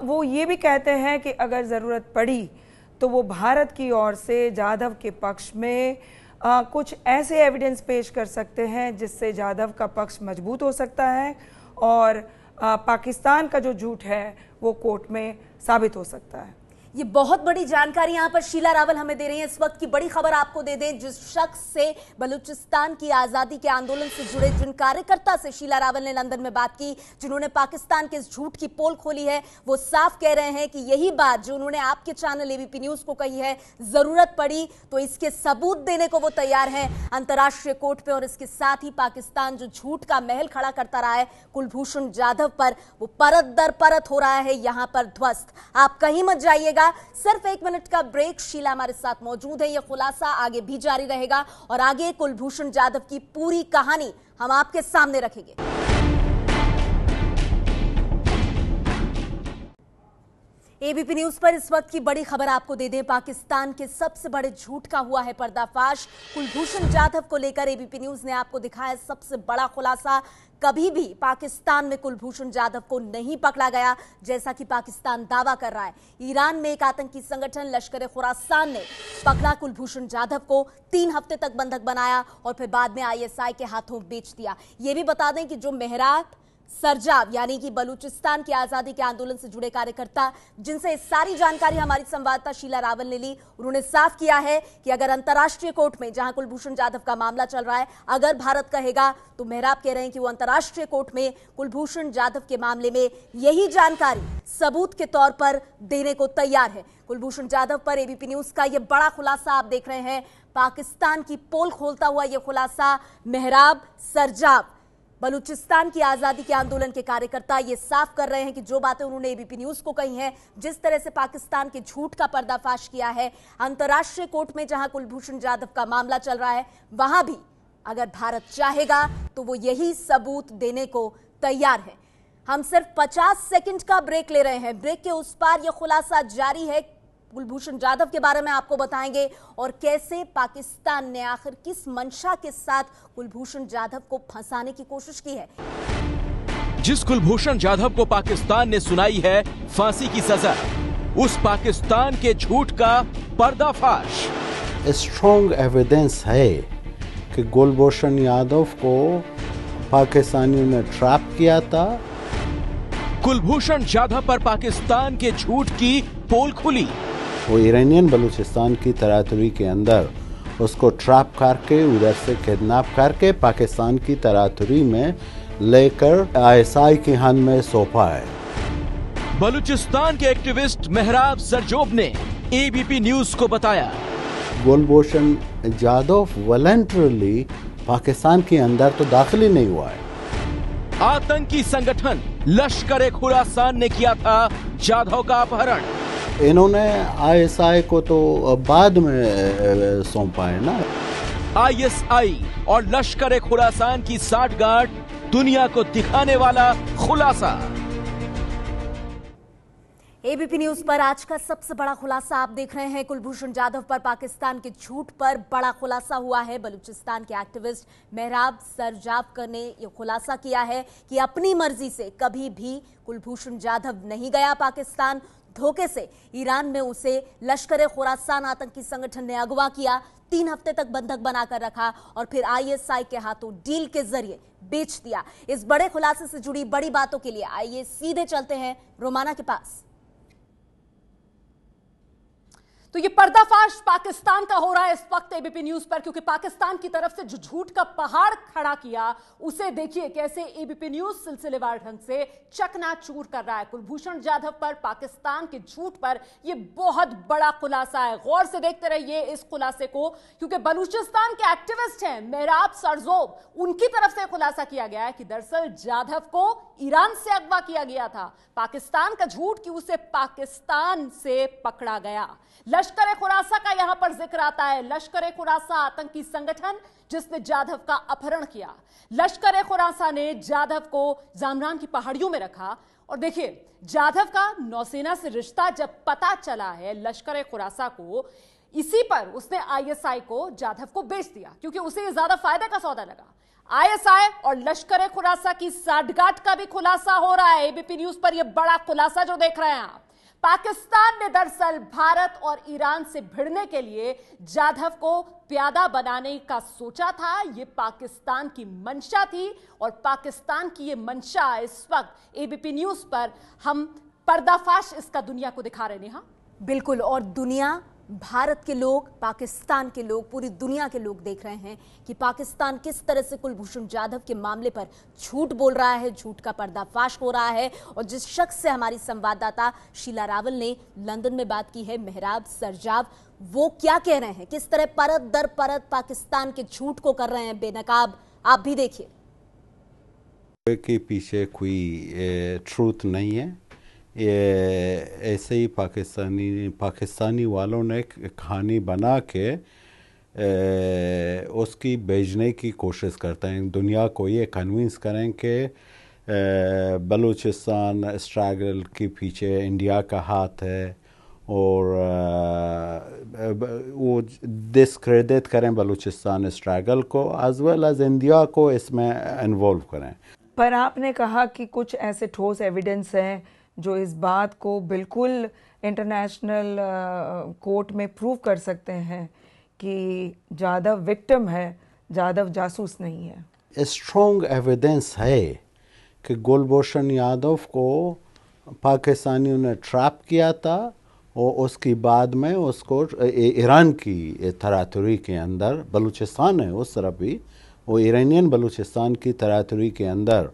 वो ये भी कहते हैं कि अगर ज़रूरत पड़ी तो वो भारत की ओर से जाधव के पक्ष में कुछ ऐसे एविडेंस पेश कर सकते हैं जिससे जाधव का पक्ष मजबूत हो सकता है और पाकिस्तान का जो झूठ है वो कोर्ट में साबित हो सकता है। ये बहुत बड़ी जानकारी यहां पर शीला रावल हमें दे रही हैं। इस वक्त की बड़ी खबर आपको दे दें, जिस शख्स से बलूचिस्तान की आजादी के आंदोलन से जुड़े जिन कार्यकर्ता से शीला रावल ने लंदन में बात की, जिन्होंने पाकिस्तान के इस झूठ की पोल खोली है, वो साफ कह रहे हैं कि यही बात जो उन्होंने आपके चैनल एबीपी न्यूज को कही है, जरूरत पड़ी तो इसके सबूत देने को वो तैयार हैं अंतर्राष्ट्रीय कोर्ट पे। और इसके साथ ही पाकिस्तान जो झूठ का महल खड़ा करता रहा है कुलभूषण जाधव पर, वो परत दर परत हो रहा है यहां पर ध्वस्त। आप कहीं मत जाइएगा, सिर्फ 1 मिनट का ब्रेक। शीला हमारे साथ मौजूद है, यह खुलासा आगे भी जारी रहेगा और आगे कुलभूषण जाधव की पूरी कहानी हम आपके सामने रखेंगे। एबीपी न्यूज पर इस वक्त की बड़ी खबर आपको दे दें, पाकिस्तान के सबसे बड़े झूठ का हुआ है पर्दाफाश। कुलभूषण जाधव को लेकर एबीपी न्यूज ने आपको दिखाया सबसे बड़ा खुलासा। कभी भी पाकिस्तान में कुलभूषण जाधव को नहीं पकड़ा गया, जैसा कि पाकिस्तान दावा कर रहा है। ईरान में एक आतंकी संगठन लश्कर खुरासान ने पकड़ा कुलभूषण जाधव को, 3 हफ्ते तक बंधक बनाया और फिर बाद में ISI के हाथों बेच दिया। ये भी बता दें कि जो मेहराब सरजाब यानी कि बलूचिस्तान की आजादी के आंदोलन से जुड़े कार्यकर्ता, जिनसे सारी जानकारी हमारी संवाददाता शीला रावल ने ली, उन्होंने साफ किया है कि अगर अंतर्राष्ट्रीय कोर्ट में जहां कुलभूषण जाधव का मामला चल रहा है, अगर भारत कहेगा तो मेहराब कह रहे हैं कि वो अंतर्राष्ट्रीय कोर्ट में कुलभूषण जाधव के मामले में यही जानकारी सबूत के तौर पर देने को तैयार है। कुलभूषण जाधव पर एबीपी न्यूज का यह बड़ा खुलासा आप देख रहे हैं, पाकिस्तान की पोल खोलता हुआ यह खुलासा। मेहराब सरजाब बलूचिस्तान की आजादी के आंदोलन के कार्यकर्ता ये साफ कर रहे हैं कि जो बातें उन्होंने एबीपी न्यूज को कही हैं, जिस तरह से पाकिस्तान के झूठ का पर्दाफाश किया है, अंतर्राष्ट्रीय कोर्ट में जहां कुलभूषण जाधव का मामला चल रहा है, वहां भी अगर भारत चाहेगा तो वो यही सबूत देने को तैयार है। हम सिर्फ 50 सेकंड का ब्रेक ले रहे हैं। ब्रेक के उस पार यह खुलासा जारी है। कुलभूषण जाधव के बारे में आपको बताएंगे और कैसे पाकिस्तान ने आखिर किस मंशा के साथ कुलभूषण जाधव को फंसाने की कोशिश की है। जिस कुलभूषण जाधव को पाकिस्तान ने सुनाई है फांसी की सजा, उस पाकिस्तान के झूठ का पर्दाफाश। स्ट्रॉन्ग एविडेंस है कि कुलभूषण यादव को पाकिस्तानियों ने ट्रैप किया था। कुलभूषण जाधव पर पाकिस्तान के झूठ की पोल खुली। वो ईरानियन बलूचिस्तान की तरातुरी के अंदर उसको ट्रैप करके उधर से किडनैप करके पाकिस्तान की तरातुरी में लेकर ISI के हाथ में सौंपा है। बलूचिस्तान के एक्टिविस्ट मेहराब सरजोब ने ABP न्यूज को बताया, कुलभूषण जाधव वॉलंटरली पाकिस्तान के अंदर तो दाखिल ही नहीं हुआ है। आतंकी संगठन लश्कर ए खुरासान ने किया था जाधव का अपहरण। इन्होंने ISI को तो बाद में सौंपा है ना। ISI और लश्कर ए खुरासान की साठगांठ दुनिया को दिखाने वाला खुलासा। ABP न्यूज पर आज का सबसे बड़ा खुलासा आप देख रहे हैं। कुलभूषण जाधव पर पाकिस्तान के झूठ पर बड़ा खुलासा हुआ है। बलूचिस्तान के एक्टिविस्ट मेहराब सरजोब ने यह खुलासा किया है कि अपनी मर्जी से कभी भी कुलभूषण जाधव नहीं गया पाकिस्तान। धोखे से ईरान में उसे लश्कर ए खुरासान आतंकी संगठन ने अगवा किया, 3 हफ्ते तक बंधक बनाकर रखा और फिर ISI के हाथों डील के जरिए बेच दिया। इस बड़े खुलासे से जुड़ी बड़ी बातों के लिए आइए सीधे चलते हैं रोमाना के पास। तो ये पर्दाफाश पाकिस्तान का हो रहा है इस वक्त ABP न्यूज पर, क्योंकि पाकिस्तान की तरफ से जो झूठ का पहाड़ खड़ा किया उसे देखिए कैसे ABP न्यूज सिलसिलेवार ढंग से चकनाचूर कर रहा है। कुलभूषण जाधव पर पाकिस्तान के झूठ पर यह बहुत बड़ा खुलासा है। गौर से देखते रहिए इस खुलासे को, क्योंकि बलूचिस्तान के एक्टिविस्ट हैं मेहराब सरजोब, उनकी तरफ से खुलासा किया गया है कि दरअसल जाधव को ईरान से अगवा किया गया था। पाकिस्तान का झूठ कि उसे पाकिस्तान से पकड़ा गया। लश्कर ए खुरासा का यहां पर जिक्र आता है। लश्कर ए खुरासा आतंकी संगठन जिसने जाधव का अपहरण किया। लश्कर ए खुरासा ने जाधव को जामरान की पहाड़ियों में रखा और देखिए जाधव का नौसेना से रिश्ता जब पता चला है लश्कर ए खुरासा को, इसी पर उसने ISI को जाधव को बेच दिया क्योंकि उसे यह ज्यादा फायदे का सौदा लगा। ISI और लश्कर ए खुरासा की साठगांठ का भी खुलासा हो रहा है। ABP न्यूज पर यह बड़ा खुलासा जो देख रहे हैं आप, पाकिस्तान ने दरअसल भारत और ईरान से भिड़ने के लिए जाधव को प्यादा बनाने का सोचा था। यह पाकिस्तान की मंशा थी और पाकिस्तान की यह मंशा इस वक्त ABP न्यूज पर हम पर्दाफाश इसका दुनिया को दिखा रहे हैं। बिल्कुल, और दुनिया, भारत के लोग, पाकिस्तान के लोग, पूरी दुनिया के लोग देख रहे हैं कि पाकिस्तान किस तरह से कुलभूषण जाधव के मामले पर झूठ बोल रहा है, झूठ का पर्दाफाश हो रहा है। और जिस शख्स से हमारी संवाददाता शीला रावल ने लंदन में बात की है, मेहराब सरजोब, वो क्या कह रहे हैं, किस तरह परत दर परत पाकिस्तान के झूठ को कर रहे हैं बेनकाब, आप भी देखिए। के पीछे कोई ट्रूथ नहीं है। ये ऐसे ही पाकिस्तानी वालों ने कहानी बना के उसकी भेजने की कोशिश करते हैं। दुनिया को ये कन्विंस करें कि बलूचिस्तान स्ट्रगल के पीछे इंडिया का हाथ है और वो डिस्क्रेडिट करें बलूचिस्तान स्ट्रगल को एज वेल एज इंडिया को इसमें इन्वॉल्व करें। पर आपने कहा कि कुछ ऐसे ठोस एविडेंस हैं जो इस बात को बिल्कुल इंटरनेशनल कोर्ट में प्रूव कर सकते हैं कि जाधव विक्टिम है, जाधव जासूस नहीं है। स्ट्रॉन्ग एविडेंस है कि कुलभूषण यादव को पाकिस्तानियों ने ट्रैप किया था और उसके बाद में उसको ईरान की तरातुरी के अंदर, बलूचिस्तान है उस तरफ भी, वो ईरानियन बलूचिस्तान की तरातुरी के अंदर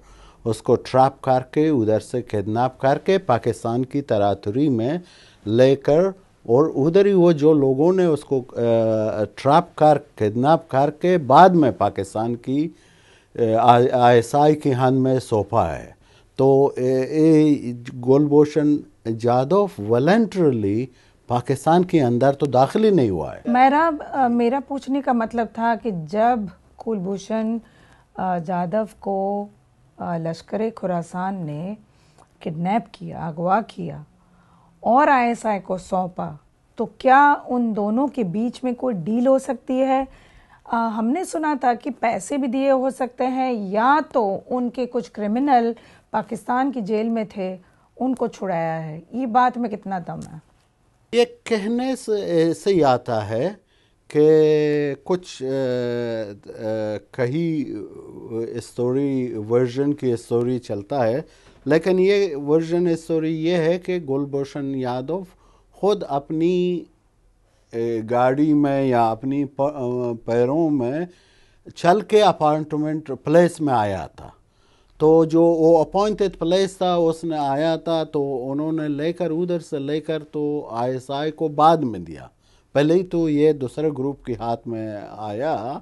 उसको ट्रैप करके उधर से किडनैप करके पाकिस्तान की तरातुरी में लेकर और उधर ही वो जो लोगों ने उसको ट्रैप कर किडनैप करके बाद में पाकिस्तान की ISI के हाथ में सौंपा है। तो कुलभूषण जाधव वॉलंटरली पाकिस्तान के अंदर तो दाखिल ही नहीं हुआ है। मेरा पूछने का मतलब था कि जब कुलभूषण जाधव को लश्कर खुरासान ने किडनैप किया, अगवा किया और आईएसआई को सौंपा, तो क्या उन दोनों के बीच में कोई डील हो सकती है? हमने सुना था कि पैसे भी दिए हो सकते हैं, या तो उनके कुछ क्रिमिनल पाकिस्तान की जेल में थे, उनको छुड़ाया है। ये बात में कितना दम है? ये कहने से ही आता है कि कुछ कहीं स्टोरी वर्जन की स्टोरी चलता है, लेकिन ये वर्जन स्टोरी ये है कि कुलभूषण यादव खुद अपनी गाड़ी में या अपनी पैरों में चल के अपार्टमेंट प्लेस में आया था। तो जो वो अपॉइंटेड प्लेस था उसने आया था, तो उन्होंने लेकर उधर से लेकर तो आईएसआई को बाद में दिया। पहले ही तो ये दूसरे ग्रुप के हाथ में आया,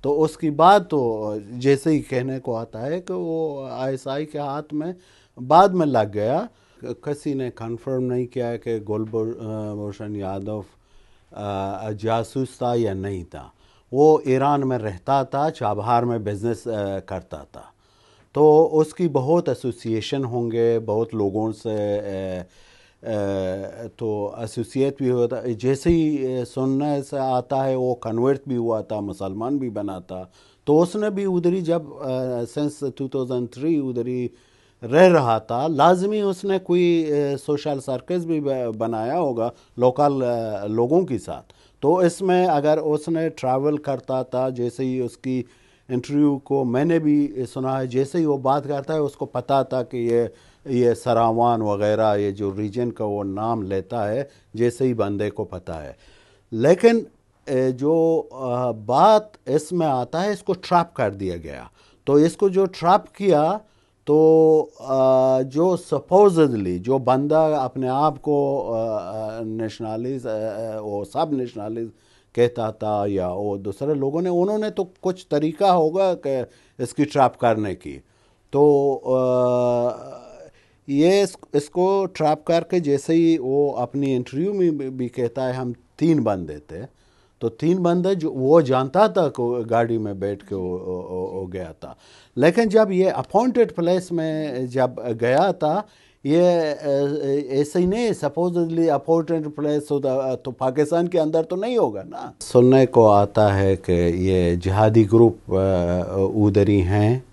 तो उसकी बाद तो जैसे ही कहने को आता है कि वो आईएसआई के हाथ में बाद में लग गया। किसी ने कंफर्म नहीं किया कि कुलभूषण यादव जासूस था या नहीं था। वो ईरान में रहता था, चाबहार में बिजनेस करता था, तो उसकी बहुत एसोसिएशन होंगे, बहुत लोगों से तो एसोसिएट भी होता। जैसे ही सुनने से आता है वो कन्वर्ट भी हुआ था, मुसलमान भी बना था, तो उसने भी उधरी जब सिंस 2003 उधरी रह रहा था, लाजमी उसने कोई सोशल सर्कस भी बनाया होगा लोकल लोगों के साथ। तो इसमें अगर उसने ट्रैवल करता था, जैसे ही उसकी इंटरव्यू को मैंने भी सुना है, जैसे ही वो बात करता है उसको पता था कि ये सरावान वगैरह ये जो रीजन का वो नाम लेता है, जैसे ही बंदे को पता है। लेकिन जो बात इसमें आता है, इसको ट्रैप कर दिया गया। तो इसको जो ट्रैप किया, तो जो सपोजली जो बंदा अपने आप को नेशनलिस्ट वो सब नेशनलिस्ट कहता था, या वो दूसरे लोगों ने, उन्होंने तो कुछ तरीका होगा कि इसकी ट्रैप करने की। तो ये इसको ट्रैप करके जैसे ही वो अपनी इंटरव्यू में भी कहता है हम 3 बंदे थे, तो 3 बंदे जो वो जानता था कि गाड़ी में बैठ के वो गया था। लेकिन जब ये अपॉइंटेड प्लेस में जब गया था, ये ऐसे ही नहीं, सपोजली अपॉइंटेड प्लेस होता तो पाकिस्तान के अंदर तो नहीं होगा ना। सुनने को आता है कि ये जिहादी ग्रुप उधरी हैं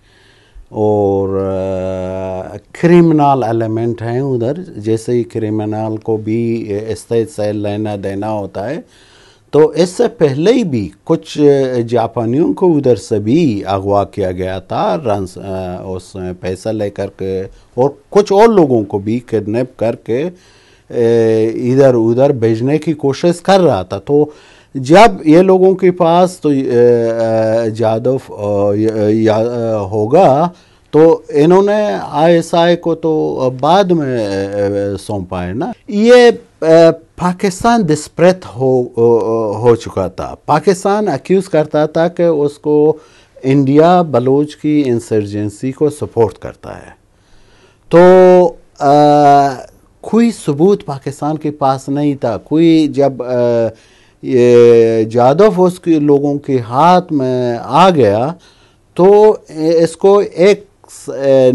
और क्रिमिनल एलिमेंट हैं उधर। जैसे ही क्रिमिनल को भी स्टेट से लेना देना होता है, तो इससे पहले ही भी कुछ जापानियों को उधर से भी अगवा किया गया था, उसमें पैसा लेकर के, और कुछ और लोगों को भी किडनैप करके इधर उधर भेजने की कोशिश कर रहा था। तो जब ये लोगों के पास तो जाधव होगा, तो इन्होंने आईएसआई को तो बाद में सौंपा है ना। ये पाकिस्तान डिस्परेट हो चुका था। पाकिस्तान अक्यूज़ करता था कि उसको इंडिया बलोच की इंसर्जेंसी को सपोर्ट करता है। तो कोई सबूत पाकिस्तान के पास नहीं था। कोई जब ये जाधव उसके लोगों के हाथ में आ गया, तो इसको एक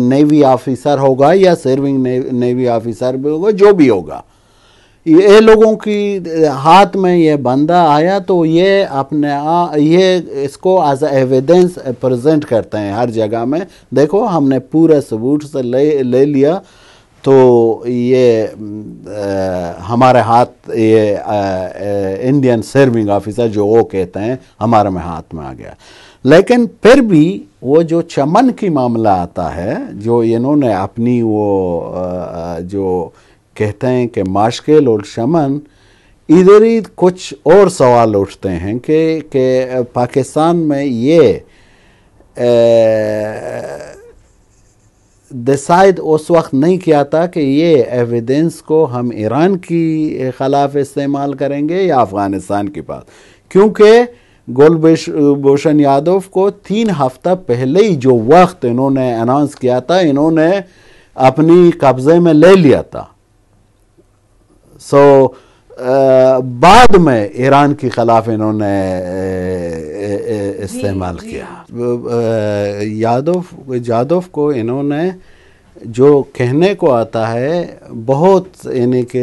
नेवी ऑफिसर होगा या सर्विंग नेवी ऑफिसर भी होगा, जो भी होगा, ये लोगों की हाथ में ये बंदा आया, तो ये ये इसको एज एविडेंस प्रेजेंट करते हैं हर जगह में। देखो हमने पूरा सबूत से ले लिया, तो ये हमारे हाथ, ये इंडियन सर्विंग ऑफिसर जो वो कहते हैं हमारे में हाथ में आ गया। लेकिन फिर भी वो जो चमन की मामला आता है, जो इन्होंने अपनी वो जो कहते हैं कि माशकेल और चमन, इधर ही कुछ और सवाल उठते हैं कि पाकिस्तान में ये डिसाइड उस वक्त नहीं किया था कि ये एविडेंस को हम ईरान की खिलाफ इस्तेमाल करेंगे या अफ़गानिस्तान के पास, क्योंकि कुलभूषण यादव को 3 हफ्ता पहले ही जो वक्त इन्होंने अनाउंस किया था, इन्होंने अपनी कब्जे में ले लिया था। बाद में ईरान के खिलाफ इन्होंने इस्तेमाल किया। जादव को इन्होंने जो कहने को आता है बहुत, यानी कि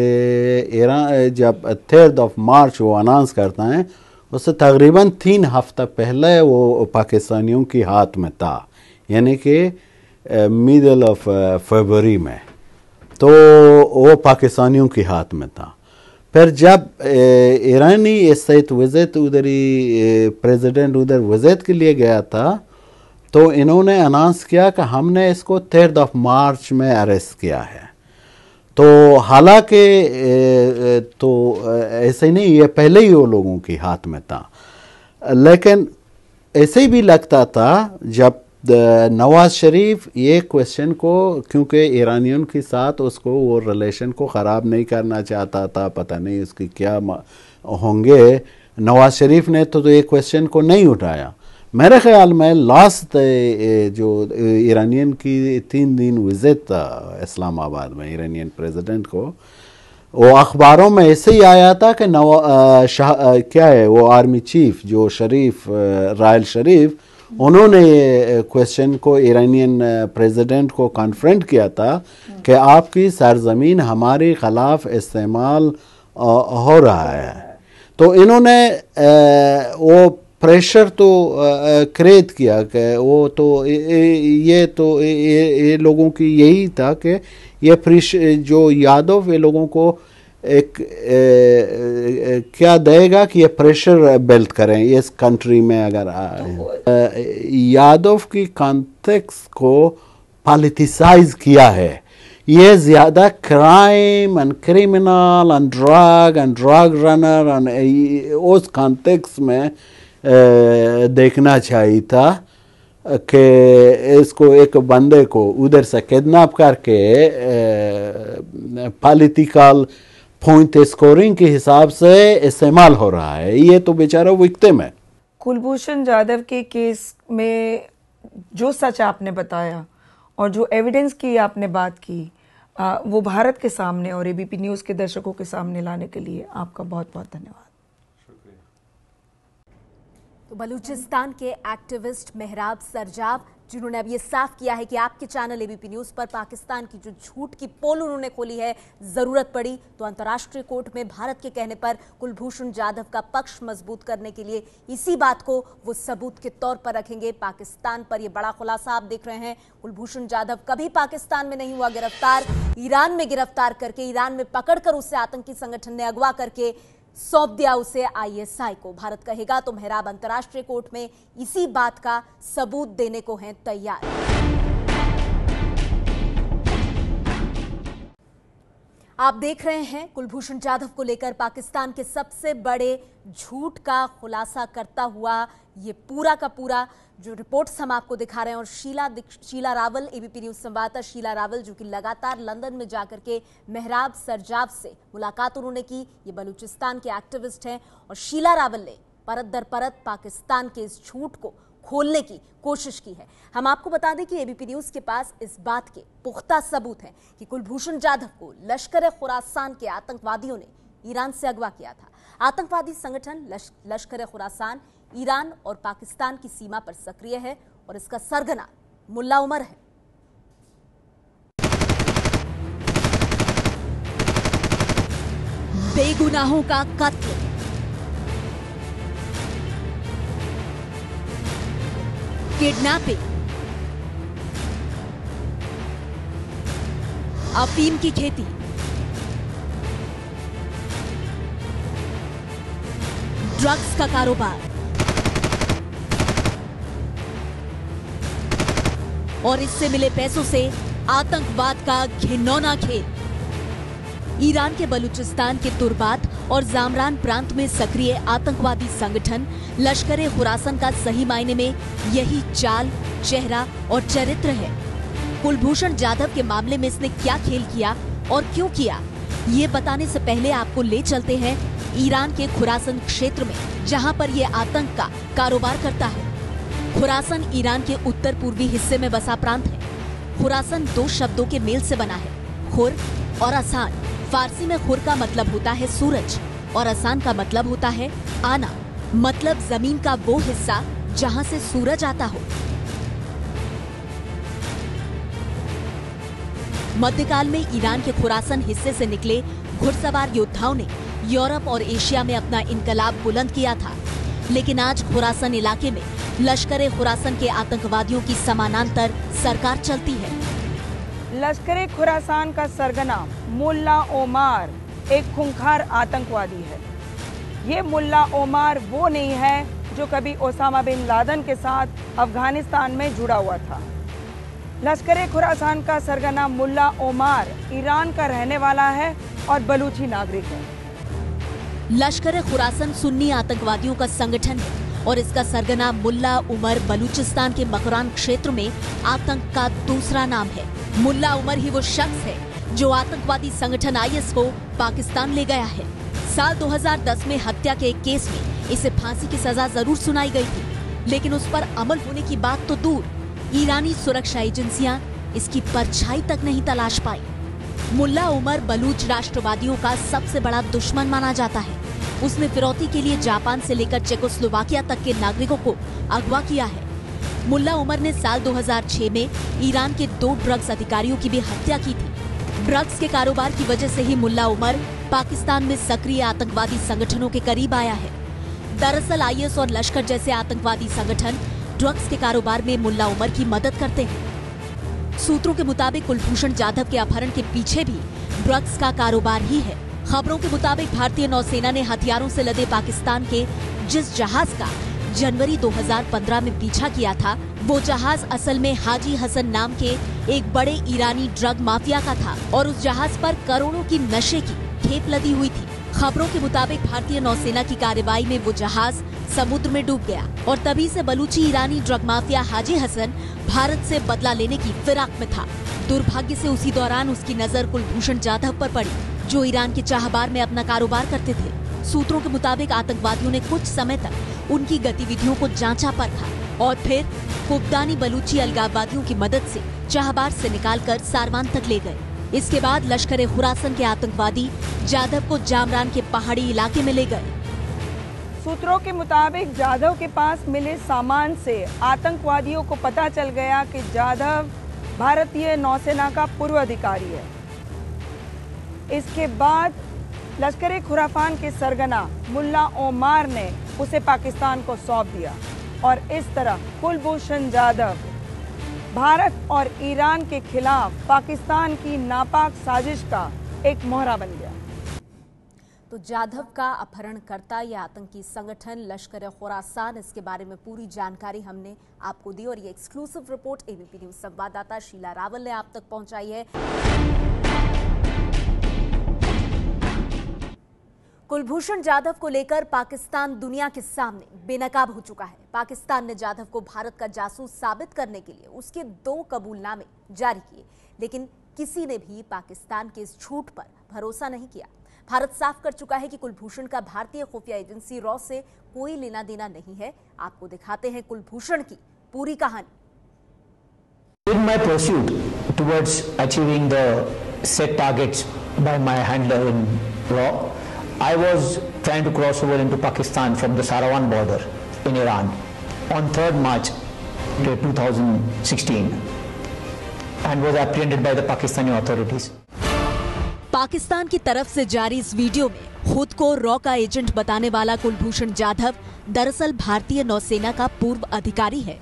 ईरान जब 3 मार्च वो अनाउंस करता है उससे तकरीबन 3 हफ्ता पहले वो पाकिस्तानियों के हाथ में था, यानी कि मिडल ऑफ फरवरी में, तो वो पाकिस्तानियों के हाथ में था। फिर जब ईरानी स्टेट विजिट उधर ही प्रेसिडेंट उधर विजिट के लिए गया था तो इन्होंने अनाउंस किया कि हमने इसको 3 मार्च में अरेस्ट किया है। तो हालांकि तो ऐसे नहीं, ये पहले ही वो लोगों के हाथ में था, लेकिन ऐसे भी लगता था जब नवाज शरीफ ये क्वेश्चन को, क्योंकि ईरानियों के साथ उसको वो रिलेशन को ख़राब नहीं करना चाहता था, पता नहीं उसकी क्या होंगे, नवाज शरीफ ने तो ये क्वेश्चन को नहीं उठाया। मेरे ख्याल में लास्ट जो ईरानियन की 3 दिन विजिट था इस्लामाबाद में ईरानियन प्रेसिडेंट को, वो अखबारों में ऐसे ही आया था कि क्या है वो आर्मी चीफ जो शरीफ रायल शरीफ, उन्होंने ये क्वेश्चन को ईरानियन प्रेसिडेंट को कन्फ्रंट किया था कि आपकी सरजमीन हमारे खिलाफ इस्तेमाल हो रहा है। तो इन्होंने वो प्रेशर तो क्रिएट किया कि वो तो ये लोगों की यही था कि ये जो यादव ये लोगों को एक क्या देगा कि ये प्रेशर बिल्ड करें इस कंट्री में। अगर यादव की कॉन्टेक्स्ट को पॉलिटिसाइज किया है, ये ज़्यादा crime and criminal and drug runner and उस कॉन्टेक्स्ट में देखना चाहिए था कि इसको एक बंदे को उधर से किडनैप करके पॉलिटिकल पॉइंट स्कोरिंग के हिसाब से इस्तेमाल हो रहा है। ये तो बेचारा विक्टिम है। कुलभूषण जाधव के केस में जो सच आपने बताया और जो एविडेंस की आपने बात की, वो भारत के सामने और एबीपी न्यूज़ के दर्शकों के सामने लाने के लिए आपका बहुत बहुत धन्यवाद। तो बलूचिस्तान के एक्टिविस्ट मेहराब सरजाब, जिन्होंने अब ये साफ किया है कि आपके चैनल एबीपी न्यूज़ पर पाकिस्तान की जो झूठ की पोल उन्होंने खोली है, जरूरत पड़ी तो अंतर्राष्ट्रीय कोर्ट में भारत के कहने पर कुलभूषण जाधव का पक्ष मजबूत करने के लिए इसी बात को वो सबूत के तौर पर रखेंगे। पाकिस्तान पर ये बड़ा खुलासा आप देख रहे हैं। कुलभूषण जाधव कभी पाकिस्तान में नहीं हुआ गिरफ्तार, ईरान में गिरफ्तार करके, ईरान में पकड़कर उसे आतंकी संगठन ने अगवा करके सौंप दिया उसे आईएसआई को। भारत कहेगा तो मेहराब अंतर्राष्ट्रीय कोर्ट में इसी बात का सबूत देने को हैं तैयार। आप देख रहे हैं कुलभूषण जाधव को लेकर पाकिस्तान के सबसे बड़े झूठ का खुलासा करता हुआ ये पूरा का पूरा जो रिपोर्ट्स हम आपको दिखा रहे हैं। और शीला रावल, एबीपी न्यूज संवाददाता शीला रावल, जो कि लगातार लंदन में जाकर के मेहराब सरजाब से मुलाकात उन्होंने की, ये बलूचिस्तान के एक्टिविस्ट हैं। और शीला रावल ने परत दर परत पाकिस्तान के इस झूठ को खोलने की कोशिश की है। हम आपको बता दें कि एबीपी न्यूज के पास इस बात के पुख्ता सबूत हैं कि कुलभूषण जाधव को लश्कर खुरासान के आतंकवादियों ने ईरान से अगवा किया था। आतंकवादी संगठन लश्कर खुरासान ईरान और पाकिस्तान की सीमा पर सक्रिय है और इसका सरगना मुल्ला उमर है। बेगुनाहों का कत्ल, किडनैपिंग, अफीम की खेती, ड्रग्स का कारोबार और इससे मिले पैसों से आतंकवाद का घिनौना खेल। ईरान के बलूचिस्तान के तुर्बात और जामरान प्रांत में सक्रिय आतंकवादी संगठन लश्कर खुरासान का सही मायने में यही चाल, चेहरा और चरित्र है। कुलभूषण जाधव के मामले में इसने क्या खेल किया और क्यों किया, ये बताने से पहले आपको ले चलते हैं ईरान के खुरासान क्षेत्र में, जहां पर यह आतंक का कारोबार करता है। खुरासान ईरान के उत्तर पूर्वी हिस्से में बसा प्रांत है। खुरासान 2 शब्दों के मेल से बना है, खुर और आसान। फारसी में खुर का मतलब होता है सूरज और आसान का मतलब होता है आना, मतलब जमीन का वो हिस्सा जहां से सूरज आता हो। मध्यकाल में ईरान के खुरासन हिस्से से निकले घुड़सवार योद्धाओं ने यूरोप और एशिया में अपना इनकलाब बुलंद किया था, लेकिन आज खुरासन इलाके में लश्कर खुरासन के आतंकवादियों की समानांतर सरकार चलती है। लश्कर खुरासान का सरगना मुल्ला ओमार एक खूंखार आतंकवादी है। ये मुल्ला ओमार वो नहीं है जो कभी ओसामा बिन लादेन के साथ अफगानिस्तान में जुड़ा हुआ था। लश्कर खुरासान का सरगना मुल्ला ओमार ईरान का रहने वाला है और बलूची नागरिक है। लश्कर खुरासन सुन्नी आतंकवादियों का संगठन है और इसका सरगना मुल्ला उमर बलूचिस्तान के मकरान क्षेत्र में आतंक का दूसरा नाम है। मुल्ला उमर ही वो शख्स है जो आतंकवादी संगठन आईएस को पाकिस्तान ले गया है। साल 2010 में हत्या के एक केस में इसे फांसी की सजा जरूर सुनाई गई थी, लेकिन उस पर अमल होने की बात तो दूर, ईरानी सुरक्षा एजेंसियां इसकी परछाई तक नहीं तलाश पाई। मुल्ला उमर बलूच राष्ट्रवादियों का सबसे बड़ा दुश्मन माना जाता है। उसने फिरौती के लिए जापान से लेकर चेकोस्लोवाकिया तक के नागरिकों को अगवा किया है। मुल्ला उमर ने साल 2006 में ईरान के 2 ड्रग्स अधिकारियों की भी हत्या की थी। ड्रग्स के कारोबार की वजह से ही मुल्ला उमर पाकिस्तान में सक्रिय आतंकवादी संगठनों के करीब आया है। दरअसल आईएस और लश्कर जैसे आतंकवादी संगठन ड्रग्स के कारोबार में मुल्ला उमर की मदद करते हैं। सूत्रों के मुताबिक कुलभूषण जाधव के अपहरण के पीछे भी ड्रग्स का कारोबार ही है। खबरों के मुताबिक भारतीय नौसेना ने हथियारों से लदे पाकिस्तान के जिस जहाज का जनवरी 2015 में पीछा किया था, वो जहाज असल में हाजी हसन नाम के एक बड़े ईरानी ड्रग माफिया का था और उस जहाज पर करोड़ों की नशे की खेप लदी हुई थी। खबरों के मुताबिक भारतीय नौसेना की कार्रवाई में वो जहाज समुद्र में डूब गया और तभी से बलूची ईरानी ड्रग माफिया हाजी हसन भारत से बदला लेने की फिराक में था। दुर्भाग्य से उसी दौरान उसकी नजर कुलभूषण जाधव पर पड़ी, जो ईरान के चाहबार में अपना कारोबार करते थे। सूत्रों के मुताबिक आतंकवादियों ने कुछ समय तक उनकी गतिविधियों को जांचा परखा और फिर कुब्दानी बलूची अलगाववादियों की मदद से चाहबार से निकालकर सारवान तक ले गए। इसके बाद लश्कर खुरासन के आतंकवादी जाधव को जामरान के पहाड़ी इलाके में ले गए। सूत्रों के मुताबिक जाधव के पास मिले सामान से आतंकवादियों को पता चल गया कि जाधव भारतीय नौसेना का पूर्व अधिकारी है। इसके बाद लश्कर खुरासान के सरगना मुल्ला ओमार ने उसे पाकिस्तान को सौंप दिया और इस तरह कुलभूषण जाधव भारत और ईरान के खिलाफ पाकिस्तान की नापाक साजिश का एक मोहरा बन गया। तो जाधव का अपहरणकर्ता या आतंकी संगठन लश्कर खुरासान, इसके बारे में पूरी जानकारी हमने आपको दी और ये एक्सक्लूसिव रिपोर्ट एबीपी न्यूज संवाददाता शीला रावल ने आप तक पहुंचाई है। कुलभूषण जाधव को लेकर पाकिस्तान दुनिया के सामने बेनकाब हो चुका है। पाकिस्तान ने जाधव को भारत का जासूस साबित करने के लिए उसके 2 कबूलनामे जारी किए, लेकिन किसी ने भी पाकिस्तान के इस झूठ पर भरोसा नहीं किया। भारत साफ कर चुका है कि कुलभूषण का भारतीय खुफिया एजेंसी रॉ से कोई लेना देना नहीं है। आपको दिखाते हैं कुलभूषण की पूरी कहानी। In my pursuit towards achieving the set targets by my handler in RAW, I was trying to cross over into Pakistan from the Sarawan border in Iran on 3rd March 2016 and was apprehended by the Pakistani authorities. Pakistan की तरफ से जारी इस video में खुद को raw का agent बताने वाला कुलभूषण जाधव दरअसल भारतीय नौसेना का पूर्व अधिकारी है।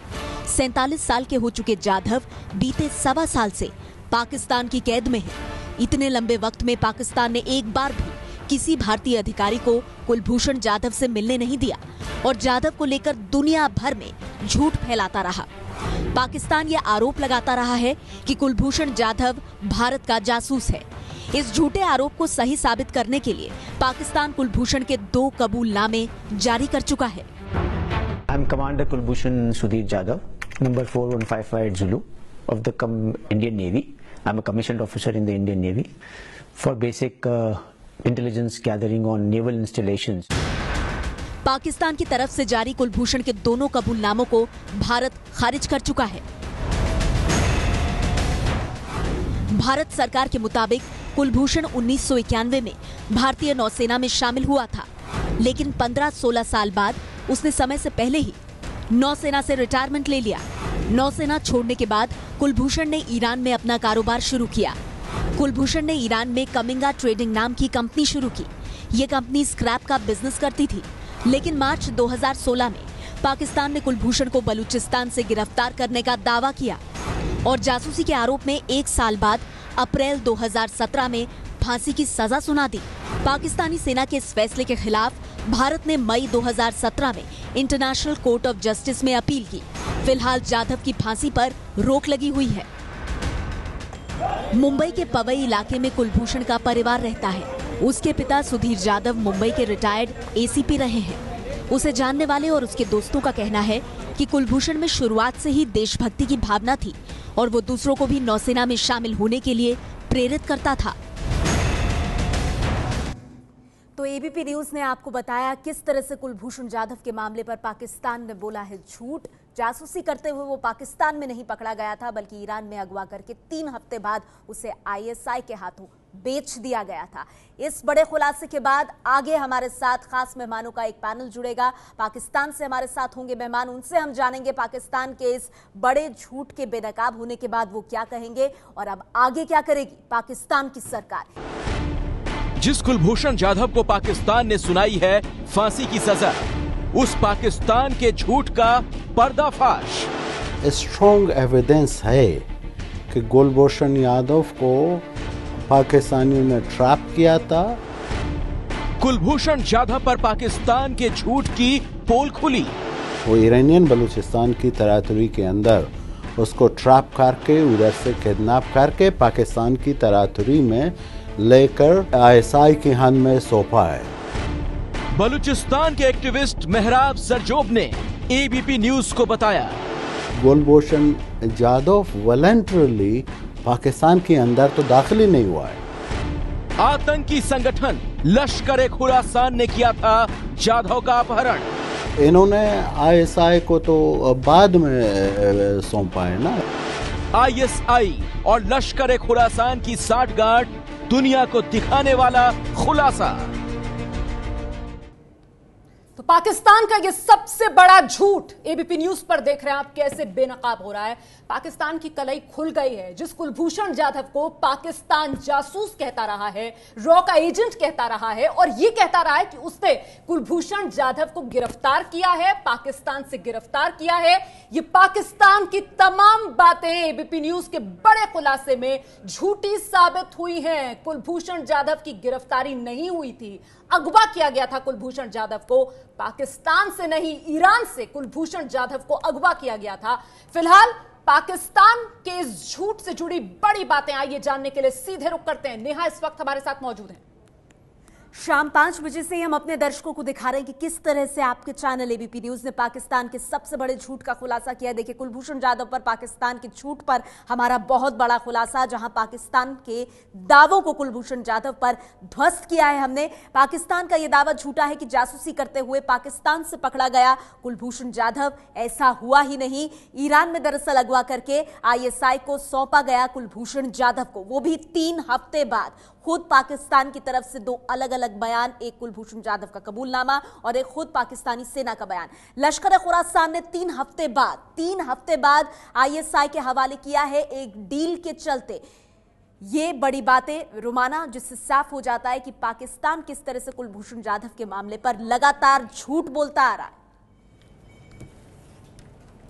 47 साल के हो चुके जाधव बीते 1.25 साल से पाकिस्तान की कैद में है। इतने लंबे वक्त में पाकिस्तान ने एक बार भी किसी भारतीय अधिकारी को कुलभूषण जाधव से मिलने नहीं दिया और जाधव को लेकर दुनिया भर में झूठ फैलाता रहा। पाकिस्तान ये आरोप लगाता रहा है कि कुलभूषण जाधव भारत का जासूस है। इस झूठे आरोप को सही साबित करने के लिए पाकिस्तान कुलभूषण के 2 कबूलनामे जारी कर चुका है। I am Commander Kulbhushan Sudhir Jadhav, number 4155 Zulu of the Indian Navy. I am a commissioned officer in the Indian Navy for basic intelligence gathering on naval installations. Pakistan की तरफ से जारी कुलभूषण के दोनों कबूलनामों को भारत खारिज कर चुका है। भारत सरकार के मुताबिक कुलभूषण 1991 में भारतीय नौसेना में शामिल हुआ था, लेकिन 15-16 साल बाद उसने समय से पहले ही नौसेना से रिटायरमेंट ले लिया। नौसेना छोड़ने के बाद कुलभूषण ने ईरान में अपना कारोबार शुरू किया। कुलभूषण ने ईरान में कमिंगा ट्रेडिंग नाम की कंपनी शुरू की। ये कंपनी स्क्रैप का बिजनेस करती थी, लेकिन मार्च 2016 में पाकिस्तान ने कुलभूषण को बलूचिस्तान से गिरफ्तार करने का दावा किया और जासूसी के आरोप में 1 साल बाद अप्रैल 2017 में फांसी की सजा सुना दी। पाकिस्तानी सेना के इस फैसले के खिलाफ भारत ने मई 2017 में इंटरनेशनल कोर्ट ऑफ जस्टिस में अपील की। फिलहाल जाधव की फांसी पर रोक लगी हुई है। मुंबई के पवई इलाके में कुलभूषण का परिवार रहता है। उसके पिता सुधीर जाधव मुंबई के रिटायर्ड एसीपी रहे हैं। उसे जानने वाले और उसके दोस्तों का कहना है कि कुलभूषण में शुरुआत से ही देशभक्ति की भावना थी और वो दूसरों को भी नौसेना में शामिल होने के लिए प्रेरित करता था। तो एबीपी न्यूज ने आपको बताया किस तरह से कुलभूषण जाधव के मामले पर पाकिस्तान ने बोला है झूठ। जासूसी करते हुए वो पाकिस्तान में नहीं पकड़ा गया था, बल्कि ईरान में अगवा करके 3 हफ्ते बाद उसे आईएसआई के हाथों बेच दिया गया था। इस बड़े खुलासे के बाद आगे हमारे साथ खास मेहमानों का एक पैनल जुड़ेगा। पाकिस्तान से हमारे साथ होंगे मेहमान, उनसे हम जानेंगे पाकिस्तान के इस बड़े झूठ के बेनकाब होने के बाद वो क्या कहेंगे और अब आगे क्या करेगी पाकिस्तान की सरकार। जिस कुलभूषण जाधव को पाकिस्तान ने सुनाई है फांसी की सजा, उस पाकिस्तान के झूठ का पर्दाफाश। स्ट्रॉन्ग एविडेंस है कि कुलभूषण यादव को पाकिस्तानियों ने ट्रैप किया था। कुलभूषण जाधव पर पाकिस्तान के झूठ की पोल खुली। वो ईरानियन बलूचिस्तान की तरातुरी के अंदर उसको ट्रैप करके उधर से किडनैप करके पाकिस्तान की तरातुरी में लेकर आईएसआई के हाथ में सौंपा है। बलूचिस्तान के एक्टिविस्ट मेहराब सरजोब ने एबीपी न्यूज को बताया, कुलभूषण जाधव वॉलंटरली पाकिस्तान के अंदर तो दाखिल ही नहीं हुआ है। आतंकी संगठन लश्कर-ए-खुरासान ने किया था जाधव का अपहरण। इन्होंने आईएसआई को तो बाद में सौंपा है ना। आईएसआई और लश्कर-ए-खुरासान की साठगांठ दुनिया को दिखाने वाला खुलासा। तो पाकिस्तान का ये सबसे बड़ा झूठ एबीपी न्यूज पर देख रहे हैं आप कैसे बेनकाब हो रहा है। पाकिस्तान की कलई खुल गई है। जिस कुलभूषण जाधव को पाकिस्तान जासूस कहता रहा है, रॉ का एजेंट कहता रहा है और ये कहता रहा है कि उसने कुलभूषण जाधव को गिरफ्तार किया है, पाकिस्तान से गिरफ्तार किया है। ये पाकिस्तान की तमाम बातें एबीपी न्यूज के बड़े खुलासे में झूठी साबित हुई हैं। कुलभूषण जाधव की गिरफ्तारी नहीं हुई थी, अगवा किया गया था कुलभूषण जाधव को। पाकिस्तान से नहीं, ईरान से कुलभूषण जाधव को अगवा किया गया था। फिलहाल पाकिस्तान के इस झूठ से जुड़ी बड़ी बातें आइए जानने के लिए सीधे रुख करते हैं। नेहा इस वक्त हमारे साथ मौजूद हैं। शाम 5 बजे से ही हम अपने दर्शकों को दिखा रहे हैं कि किस तरह से आपके चैनल एबीपी न्यूज ने पाकिस्तान के सबसे बड़े झूठ का खुलासा किया। देखिए, कुलभूषण जाधव पर पाकिस्तान के झूठ पर हमारा बहुत बड़ा खुलासा, जहां पाकिस्तान के दावों को कुलभूषण जाधव पर ध्वस्त किया है हमने। पाकिस्तान का यह दावा झूठा है कि जासूसी करते हुए पाकिस्तान से पकड़ा गया कुलभूषण जाधव। ऐसा हुआ ही नहीं। ईरान में दरअसल अगवा करके आईएसआई को सौंपा गया कुलभूषण जाधव को, वो भी 3 हफ्ते बाद। खुद पाकिस्तान की तरफ से 2 अलग अलग बयान, एक कुलभूषण जाधव का कबूलनामा और एक खुद पाकिस्तानी सेना का बयान। लश्कर-ए-खुरासान ने 3 हफ्ते बाद आईएसआई के हवाले किया है एक डील के चलते। ये बड़ी बातें रुमाना, जिससे साफ हो जाता है कि पाकिस्तान किस तरह से कुलभूषण जाधव के मामले पर लगातार झूठ बोलता आ रहा है।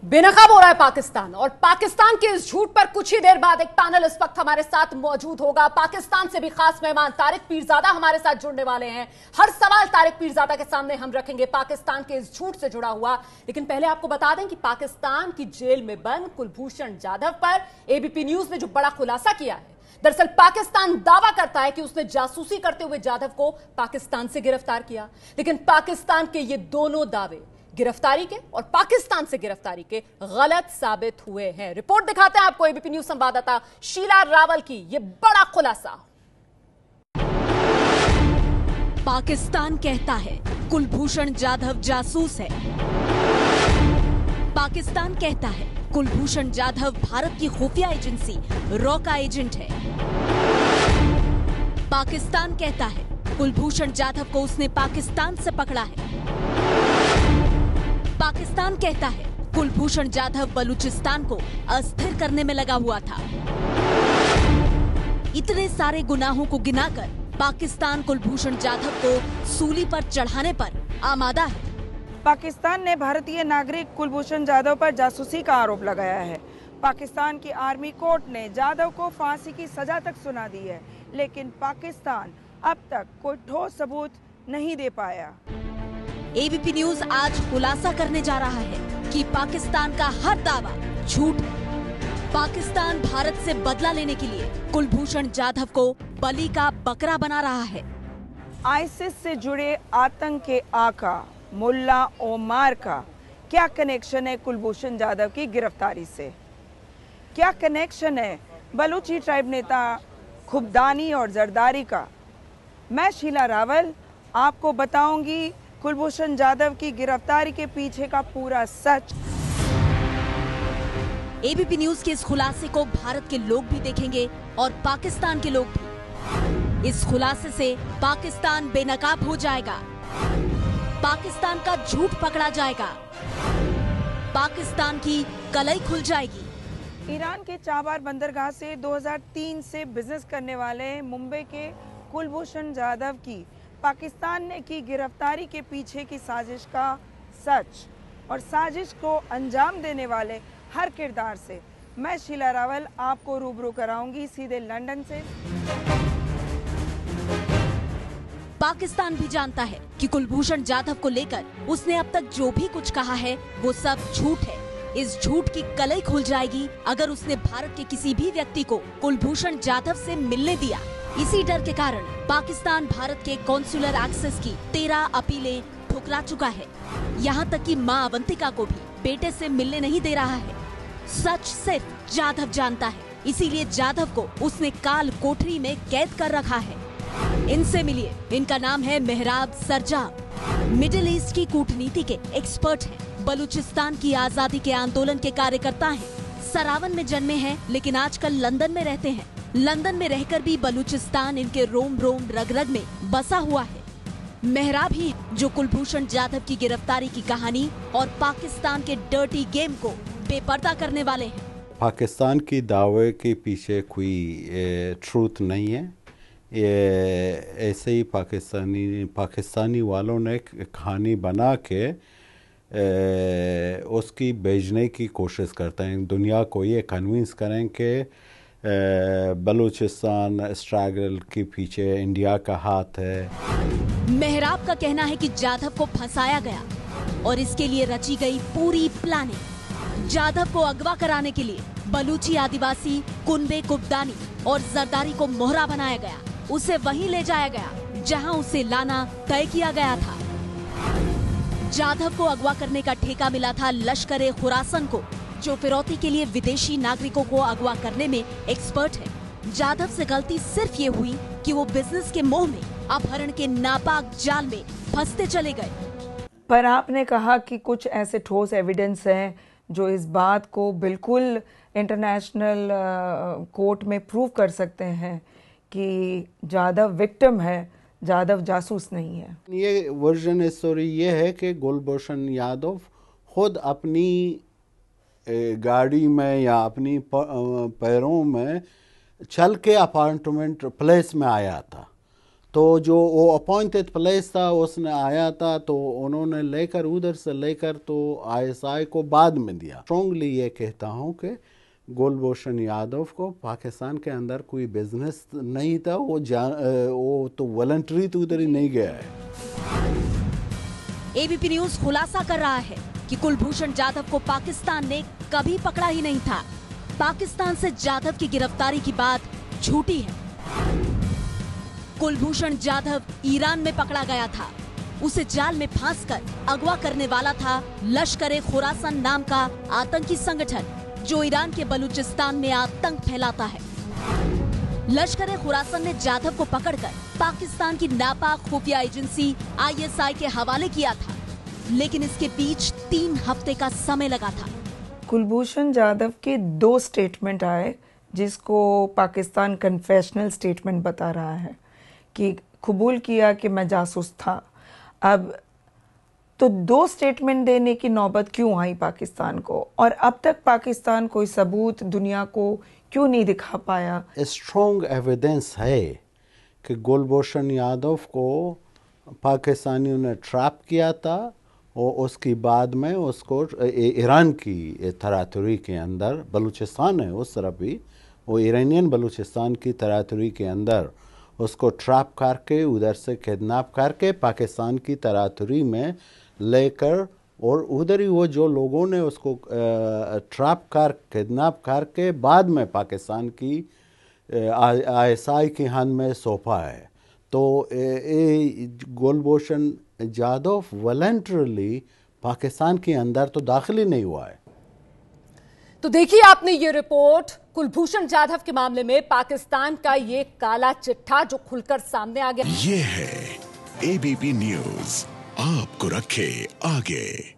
बेनकाब हो रहा है पाकिस्तान, और पाकिस्तान के इस झूठ पर कुछ ही देर बाद एक पैनल इस वक्त हमारे साथ मौजूद होगा। पाकिस्तान से भी खास मेहमान तारिक पीरजादा हमारे साथ जुड़ने वाले हैं। हर सवाल तारिक पीरजादा के सामने हम रखेंगे पाकिस्तान के इस झूठ से जुड़ा हुआ। लेकिन पहले आपको बता दें कि पाकिस्तान की जेल में बंद कुलभूषण जाधव पर एबीपी न्यूज ने जो बड़ा खुलासा किया है, दरअसल पाकिस्तान दावा करता है कि उसने जासूसी करते हुए जाधव को पाकिस्तान से गिरफ्तार किया। लेकिन पाकिस्तान के ये दोनों दावे गिरफ्तारी के और पाकिस्तान से गिरफ्तारी के गलत साबित हुए हैं। रिपोर्ट दिखाते हैं आपको एबीपी न्यूज संवाददाता शीला रावल की ये बड़ा खुलासा। पाकिस्तान कहता है कुलभूषण जाधव जासूस है। पाकिस्तान कहता है कुलभूषण जाधव भारत की खुफिया एजेंसी रॉ का एजेंट है। पाकिस्तान कहता है कुलभूषण जाधव को उसने पाकिस्तान से पकड़ा है। पाकिस्तान कहता है कुलभूषण जाधव बलूचिस्तान को अस्थिर करने में लगा हुआ था। इतने सारे गुनाहों को गिनाकर पाकिस्तान कुलभूषण जाधव को सूली पर चढ़ाने पर आमादा है। पाकिस्तान ने भारतीय नागरिक कुलभूषण जाधव पर जासूसी का आरोप लगाया है। पाकिस्तान की आर्मी कोर्ट ने जाधव को फांसी की सजा तक सुना दी है, लेकिन पाकिस्तान अब तक कोई ठोस सबूत नहीं दे पाया। एबीपी न्यूज आज खुलासा करने जा रहा है कि पाकिस्तान का हर दावा झूठ है। पाकिस्तान भारत से बदला लेने के लिए कुलभूषण जाधव को बलि का बकरा बना रहा है। आईसिस से जुड़े आतंक के आका मुल्ला ओमार का क्या कनेक्शन है कुलभूषण जाधव की गिरफ्तारी से? क्या कनेक्शन है बलूची ट्राइब नेता खुबदानी और जरदारी का? मैं शीला रावल आपको बताऊंगी कुलभूषण जाधव की गिरफ्तारी के पीछे का पूरा सच। एबीपी न्यूज के इस खुलासे को भारत के लोग भी देखेंगे और पाकिस्तान के लोग भी। इस खुलासे से पाकिस्तान बेनकाब हो जाएगा, पाकिस्तान का झूठ पकड़ा जाएगा, पाकिस्तान की कलई खुल जाएगी। ईरान के चाबार बंदरगाह से 2003 से बिजनेस करने वाले मुंबई के कुलभूषण जाधव की पाकिस्तान ने की गिरफ्तारी के पीछे की साजिश का सच और साजिश को अंजाम देने वाले हर किरदार से मैं शीला रावल आपको रूबरू कराऊंगी सीधे लंदन से। पाकिस्तान भी जानता है कि कुलभूषण जाधव को लेकर उसने अब तक जो भी कुछ कहा है वो सब झूठ है। इस झूठ की कलई खुल जाएगी अगर उसने भारत के किसी भी व्यक्ति को कुलभूषण जाधव से मिलने दिया। इसी डर के कारण पाकिस्तान भारत के कॉन्सुलर एक्सेस की 13 अपीलें ठुकरा चुका है। यहाँ तक कि मां अवंतिका को भी बेटे से मिलने नहीं दे रहा है। सच सिर्फ जाधव जानता है, इसीलिए जाधव को उसने काल कोठरी में कैद कर रखा है। इनसे मिलिए, इनका नाम है मेहराब सरजाब। मिडिल ईस्ट की कूटनीति के एक्सपर्ट हैं, बलूचिस्तान की आजादी के आंदोलन के कार्यकर्ता हैं, सरावन में जन्मे हैं लेकिन आजकल लंदन में रहते हैं। लंदन में रहकर भी बलूचिस्तान इनके रोम रोम रग रग में बसा हुआ है। मेहराब ही जो कुलभूषण जाधव की गिरफ्तारी की कहानी और पाकिस्तान के डर्टी गेम को बेपर्दा करने वाले हैं। पाकिस्तान की दावे के पीछे कोई ट्रूथ नहीं है। ये ऐसे ही पाकिस्तानी वालों ने कहानी बना के उसकी भेजने की कोशिश करते हैं। दुनिया को ये कन्विंस करें कि बलूचिस्तान स्ट्रगल के पीछे इंडिया का हाथ है। मेहराब का कहना है कि जाधव को फंसाया गया और इसके लिए रची गई पूरी प्लानिंग। जाधव को अगवा कराने के लिए बलूची आदिवासी कुनबे कुबदानी और जरदारी को मोहरा बनाया गया। उसे वहीं ले जाया गया जहां उसे लाना तय किया गया था। जाधव को अगवा करने का ठेका मिला था लश्कर-ए खुरासन को, जो फिरौती के लिए विदेशी नागरिकों को अगवा करने में एक्सपर्ट है। जाधव से गलती सिर्फ ये हुई कि वो बिजनेस के मोह में अपहरण के नापाक जाल में फंसते चले गए। पर आपने कहा कि कुछ ऐसे ठोस एविडेंस हैं जो इस बात को बिल्कुल इंटरनेशनल कोर्ट में प्रूव कर सकते हैं कि जाधव विक्टिम है, जाधव जासूस नहीं है। ये वर्जन स्टोरी ये है कि कुलभूषण यादव खुद अपनी गाड़ी में या अपनी पैरों में चल के अपार्टमेंट प्लेस में आया था। तो जो वो अपॉइंटेड प्लेस था उसने आया था, तो उन्होंने लेकर उधर से लेकर तो आईएसआई को बाद में दिया। स्ट्रॉन्गली ये कहता हूँ कि कुलभूषण यादव को पाकिस्तान के अंदर कोई बिजनेस नहीं था। वो तो वॉलंटरी तो उधर ही नहीं गया है। एबीपी न्यूज खुलासा कर रहा है कि कुलभूषण जाधव को पाकिस्तान ने कभी पकड़ा ही नहीं था। पाकिस्तान से जाधव की गिरफ्तारी की बात झूठी है। कुलभूषण जाधव ईरान में पकड़ा गया था। उसे जाल में फांसकर अगवा करने वाला था लश्कर-ए खुरासन नाम का आतंकी संगठन, जो ईरान के बलूचिस्तान में आतंक फैलाता है। लश्कर-ए खुरासन ने जाधव को पकड़कर पाकिस्तान की नापाक खुफिया एजेंसी आईएसआई के हवाले किया था, लेकिन इसके बीच 3 हफ्ते का समय लगा था। कुलभूषण जाधव के 2 स्टेटमेंट आए, जिसको पाकिस्तान कन्फेशनल स्टेटमेंट बता रहा है। कि कबूल किया कि मैं जासूस था। अब तो 2 स्टेटमेंट देने की नौबत क्यों आई पाकिस्तान को, और अब तक पाकिस्तान कोई सबूत दुनिया को क्यों नहीं दिखा पाया? स्ट्रॉन्ग एविडेंस है कि कुलभूषण यादव को पाकिस्तानियों ने ट्रैप किया था और उसके बाद में उसको ईरान की तरातुरी के अंदर, बलूचिस्तान है उस तरफ भी, वो ईरानियन बलूचिस्तान की तरातुरी के अंदर उसको ट्रैप करके उधर से किडनैप करके पाकिस्तान की तरातुरी में लेकर, और उधर ही वो जो लोगों ने उसको ट्रैप कर किडनैप करके बाद में पाकिस्तान की ISI के हाथ में सौंपा है। तो कुलभूषण जाधव वॉलंटरली पाकिस्तान के अंदर तो दाखिल ही नहीं हुआ है। तो देखिए आपने ये रिपोर्ट, कुलभूषण जाधव के मामले में पाकिस्तान का ये काला चिट्ठा जो खुलकर सामने आ गया। ये है ABP न्यूज़, आपको रखे आगे।